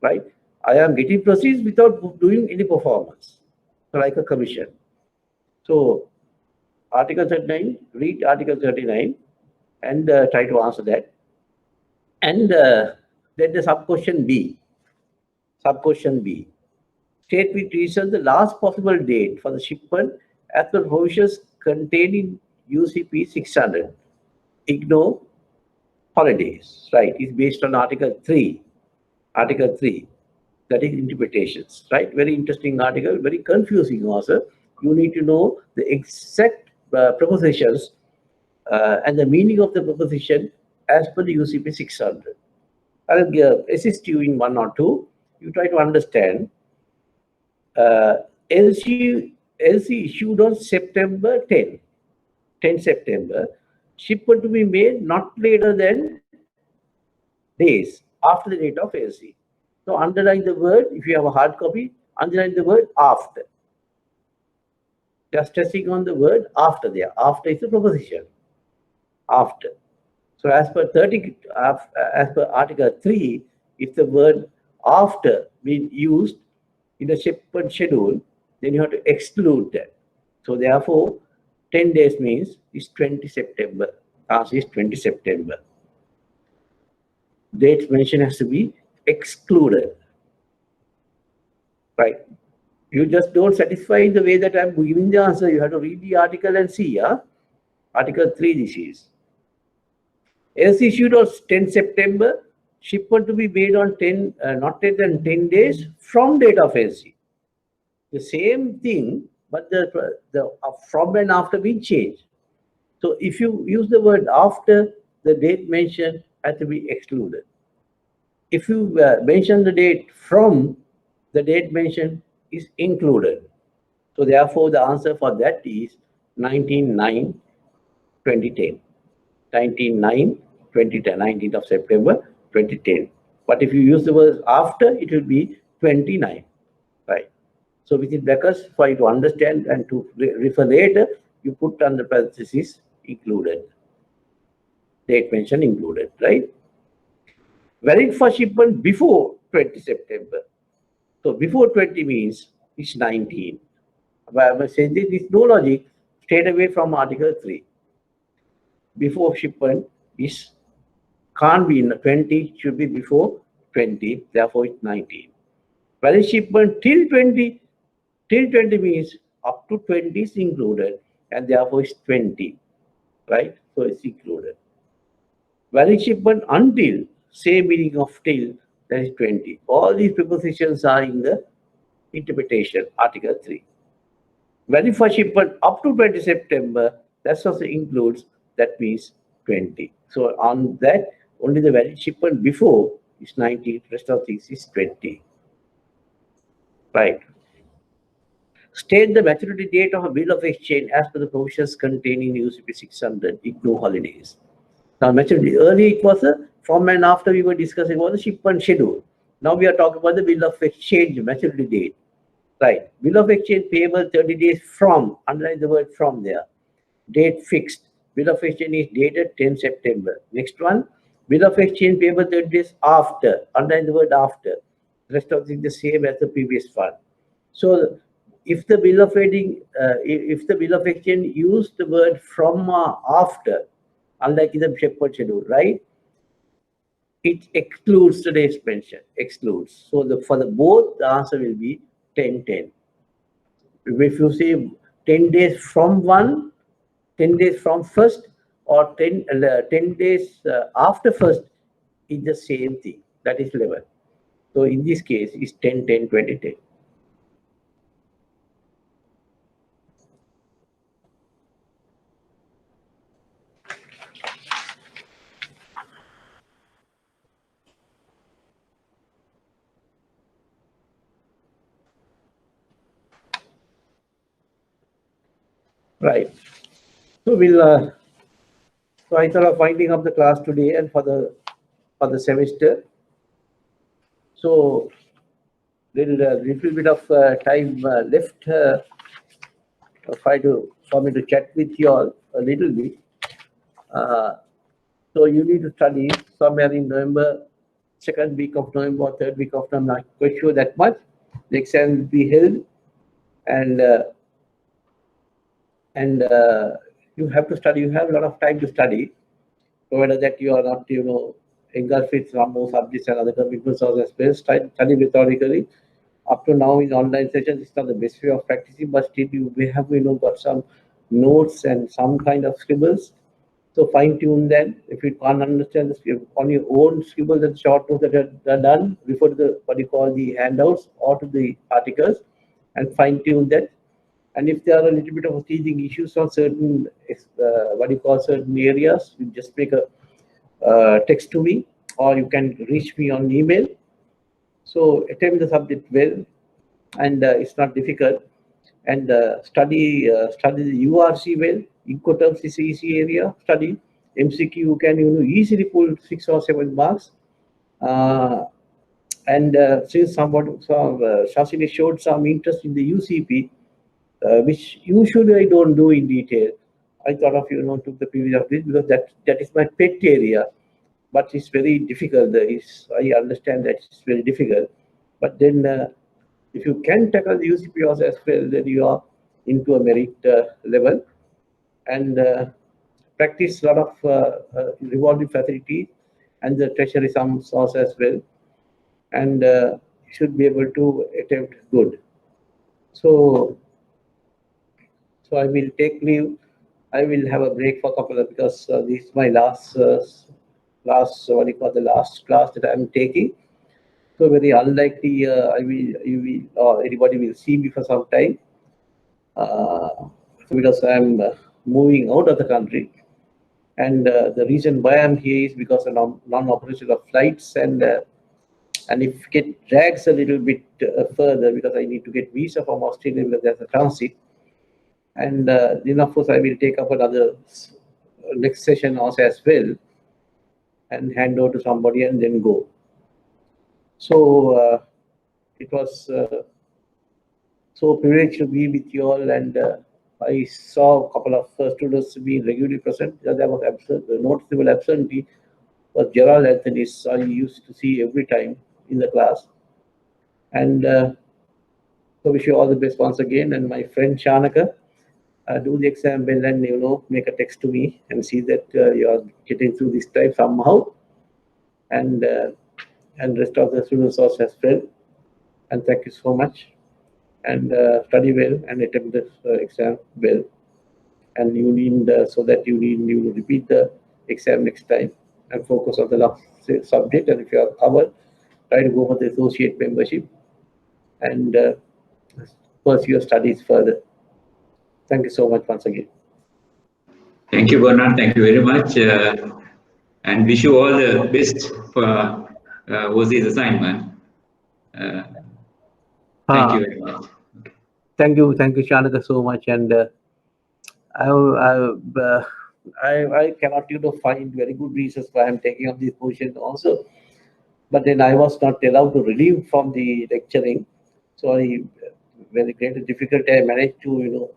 right? I am getting proceeds without doing any performance, like a commission. So Article 39, read Article 39 and try to answer that. And then the sub-question B. Sub-question B. State which reaches the last possible date for the shipment as per provisions contained in UCP 600. Ignore holidays, right? It's based on Article 3. Article 3. That is interpretations, right? Very interesting article, very confusing also. You need to know the exact propositions and the meaning of the proposition as per the UCP 600. I'll assist you in 1 or 2. You try to understand. LC issued on September 10 September. Shipment to be made not later than days after the date of LC. So underline the word, if you have a hard copy, underline the word after. Just stressing on the word after there. After is the proposition. After. So as per Article 3, if the word after being used in a shipment schedule, then you have to exclude that. So therefore, 10 days means it's 20 September. Answer is 20 September. Date mention has to be excluded, right? You just don't satisfy in the way that I'm giving the answer. You have to read the article and see. Article 3 this is. LC issued on 10 September. shipment to be made on 10, not less than 10 days from date of LC. The same thing, but the from and after we change. So if you use the word after, the date mentioned has to be excluded. If you mention the date from, the date mentioned is included. So therefore, the answer for that is 19/9/2010. 19/9/2010, 19th of September 2010. But if you use the word after, it will be 29, right? So within brackets, for you to understand and to refer later, you put under parenthesis included. Date mentioned included, right? Valid for shipment before 20 September. So before 20 means it's 19. But I'm saying this is no logic straight away from Article 3. Before shipment is can't be in 20, should be before 20, therefore it's 19. Valid shipment till 20 means up to 20 is included, and therefore it's 20, right? So it's included. Valid shipment until, same meaning of till, that is 20. All these prepositions are in the interpretation, Article 3. Valid for shipment up to 20 September, that also includes, that means 20. So on that, only the valid shipment before is 19, rest of things is 20. Right. State the maturity date of a bill of exchange as per the provisions contained in UCP 600, ignore holidays. Now, maturity, earlier it was a from and after we were discussing about the shipment schedule. Now we are talking about the bill of exchange maturity date. Right. Bill of exchange payable 30 days from, underline the word from there. Date fixed. Bill of exchange is dated 10 September. Next one, bill of exchange payable 30 days after, underline the word after. The rest of things the same as the previous one. So if the bill of exchange, used the word from after, unlike in the shipment schedule, right? It excludes the days mentioned, excludes. So for the both, the answer will be 10/10. If you say 10 days from one, 10 days from first, or 10 days after first, is the same thing. That is 11. So in this case, it's 10/10/2010. Right. So we'll. So I thought of winding up the class today and for the semester. So little bit of time left for me to chat with you all a little bit. So you need to study somewhere in November, second week of November or third week of November. Not quite sure that much. The exam will be held, and you have to study. You have a lot of time to study, provided that you are not, engulfed with some more subjects and other commitments as well. Study methodically. Up to now in online sessions, it's not the best way of practicing, but still you may have, got some notes and some kind of scribbles. So fine tune them. If you can't understand this, on your own scribbles and short notes that are done, refer to the what you call the handouts or to the articles, and fine tune that. And if there are a little bit of teaching issues on certain certain areas, you just make a text to me, or you can reach me on email. So attempt the subject well, and it's not difficult. And study the URC well. Incoterms is easy area. Study MCQ. You can easily pull 6 or 7 marks. And since Shashini showed some interest in the UCP, which usually I don't do in detail, I thought of took the privilege of this because that is my pet area. But it's very difficult. I understand that it's very difficult. But then, if you can tackle the UCP as well, then you are into a merit level, and practice a lot of revolving facilities and the treasury sum source as well, and should be able to attempt good. So I will take leave. I will have a break for a couple of, because this is my last the last class that I'm taking. So very unlikely anybody will see me for some time. Because I'm moving out of the country. And the reason why I'm here is because of non-operation of flights, and if it drags a little bit further, because I need to get visa from Australia because there's a transit. And then of course I will take up another next session also as well, and hand over to somebody and then go. So it was so privileged to be with you all, and I saw a couple of students being regularly present. There was noticeable absentee was Gerald Anthony. I used to see every time in the class. And so wish you all the best once again. And my friend Shanaka, do the exam well, and make a text to me and see that you are getting through this time somehow. And rest of the students also as well. And thank you so much. And study well and attempt this exam well. And you need so that you repeat the exam next time and focus on the last subject. And if you are covered, try to go for the associate membership and pursue your studies further. Thank you so much once again. Thank you, Bernard. Thank you very much. And wish you all the best for OSI's assignment. Thank you very much. Thank you, Shanaka, so much. And I cannot find very good reasons why I'm taking up this position also. But then I was not allowed to relieve from the lecturing. So very great difficulty, I managed to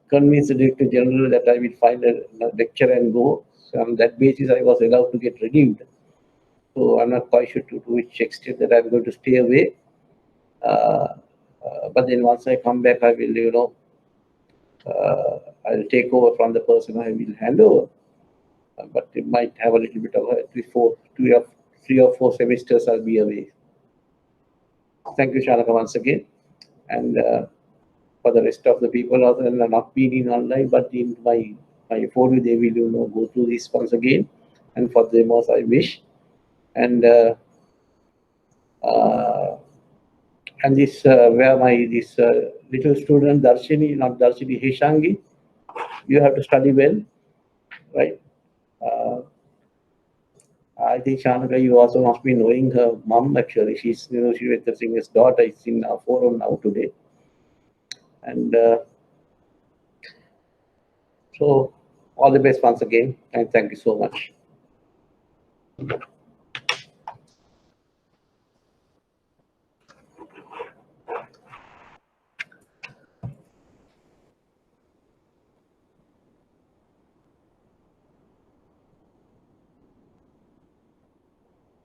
convince the Director General that I will find a lecture and go. So on that basis, I was allowed to get relieved. So I'm not quite sure to which extent that I'm going to stay away. But then once I come back, I will, I'll take over from the person I will hand over. But it might have a little bit of three or four semesters I'll be away. Thank you, Shanaka, once again. And for the rest of the people other than not being in online, but in my folio, they will go through this once again. And for them also, I wish. And this where this little student Darshini, not Darshini, Heshangi, you have to study well, right? I think Shanaka, you also must be knowing her mom actually. She's Shivendra Singh's daughter. Is in our forum now today, and so all the best once again, and thank you so much.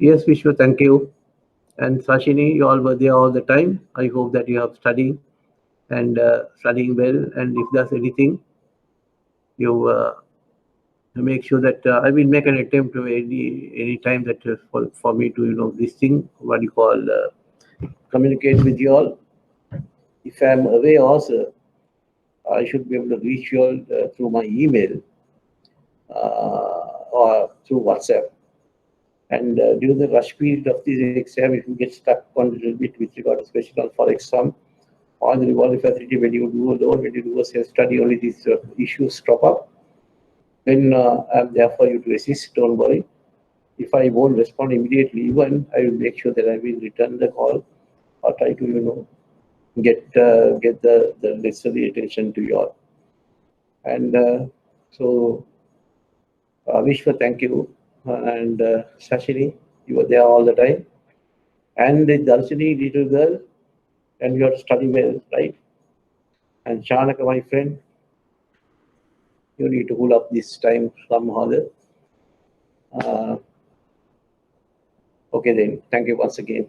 Yes, Vishwa, thank you. And Sashini, you all were there all the time. I hope that you have studied and studying well. And if there's anything, you make sure that I will make an attempt to any time that for me to this thing what you call communicate with you all. If I'm away also, I should be able to reach you all through my email or through WhatsApp. And during the rush period of this exam, if you get stuck on a little bit with regard to special for exam on the revolving facility, when you do a loan, when you do a self-study, only these issues crop up. Then I'm there for you to assist, don't worry. If I won't respond immediately, even I will make sure that I will return the call or try to, get the necessary attention to you all. And so, Vishwa, thank you. And Sashini, you were there all the time. And the Darshini, little girl, and you have to study well, right? And Shanaka, my friend, you need to hold up this time somehow. Okay then, thank you once again.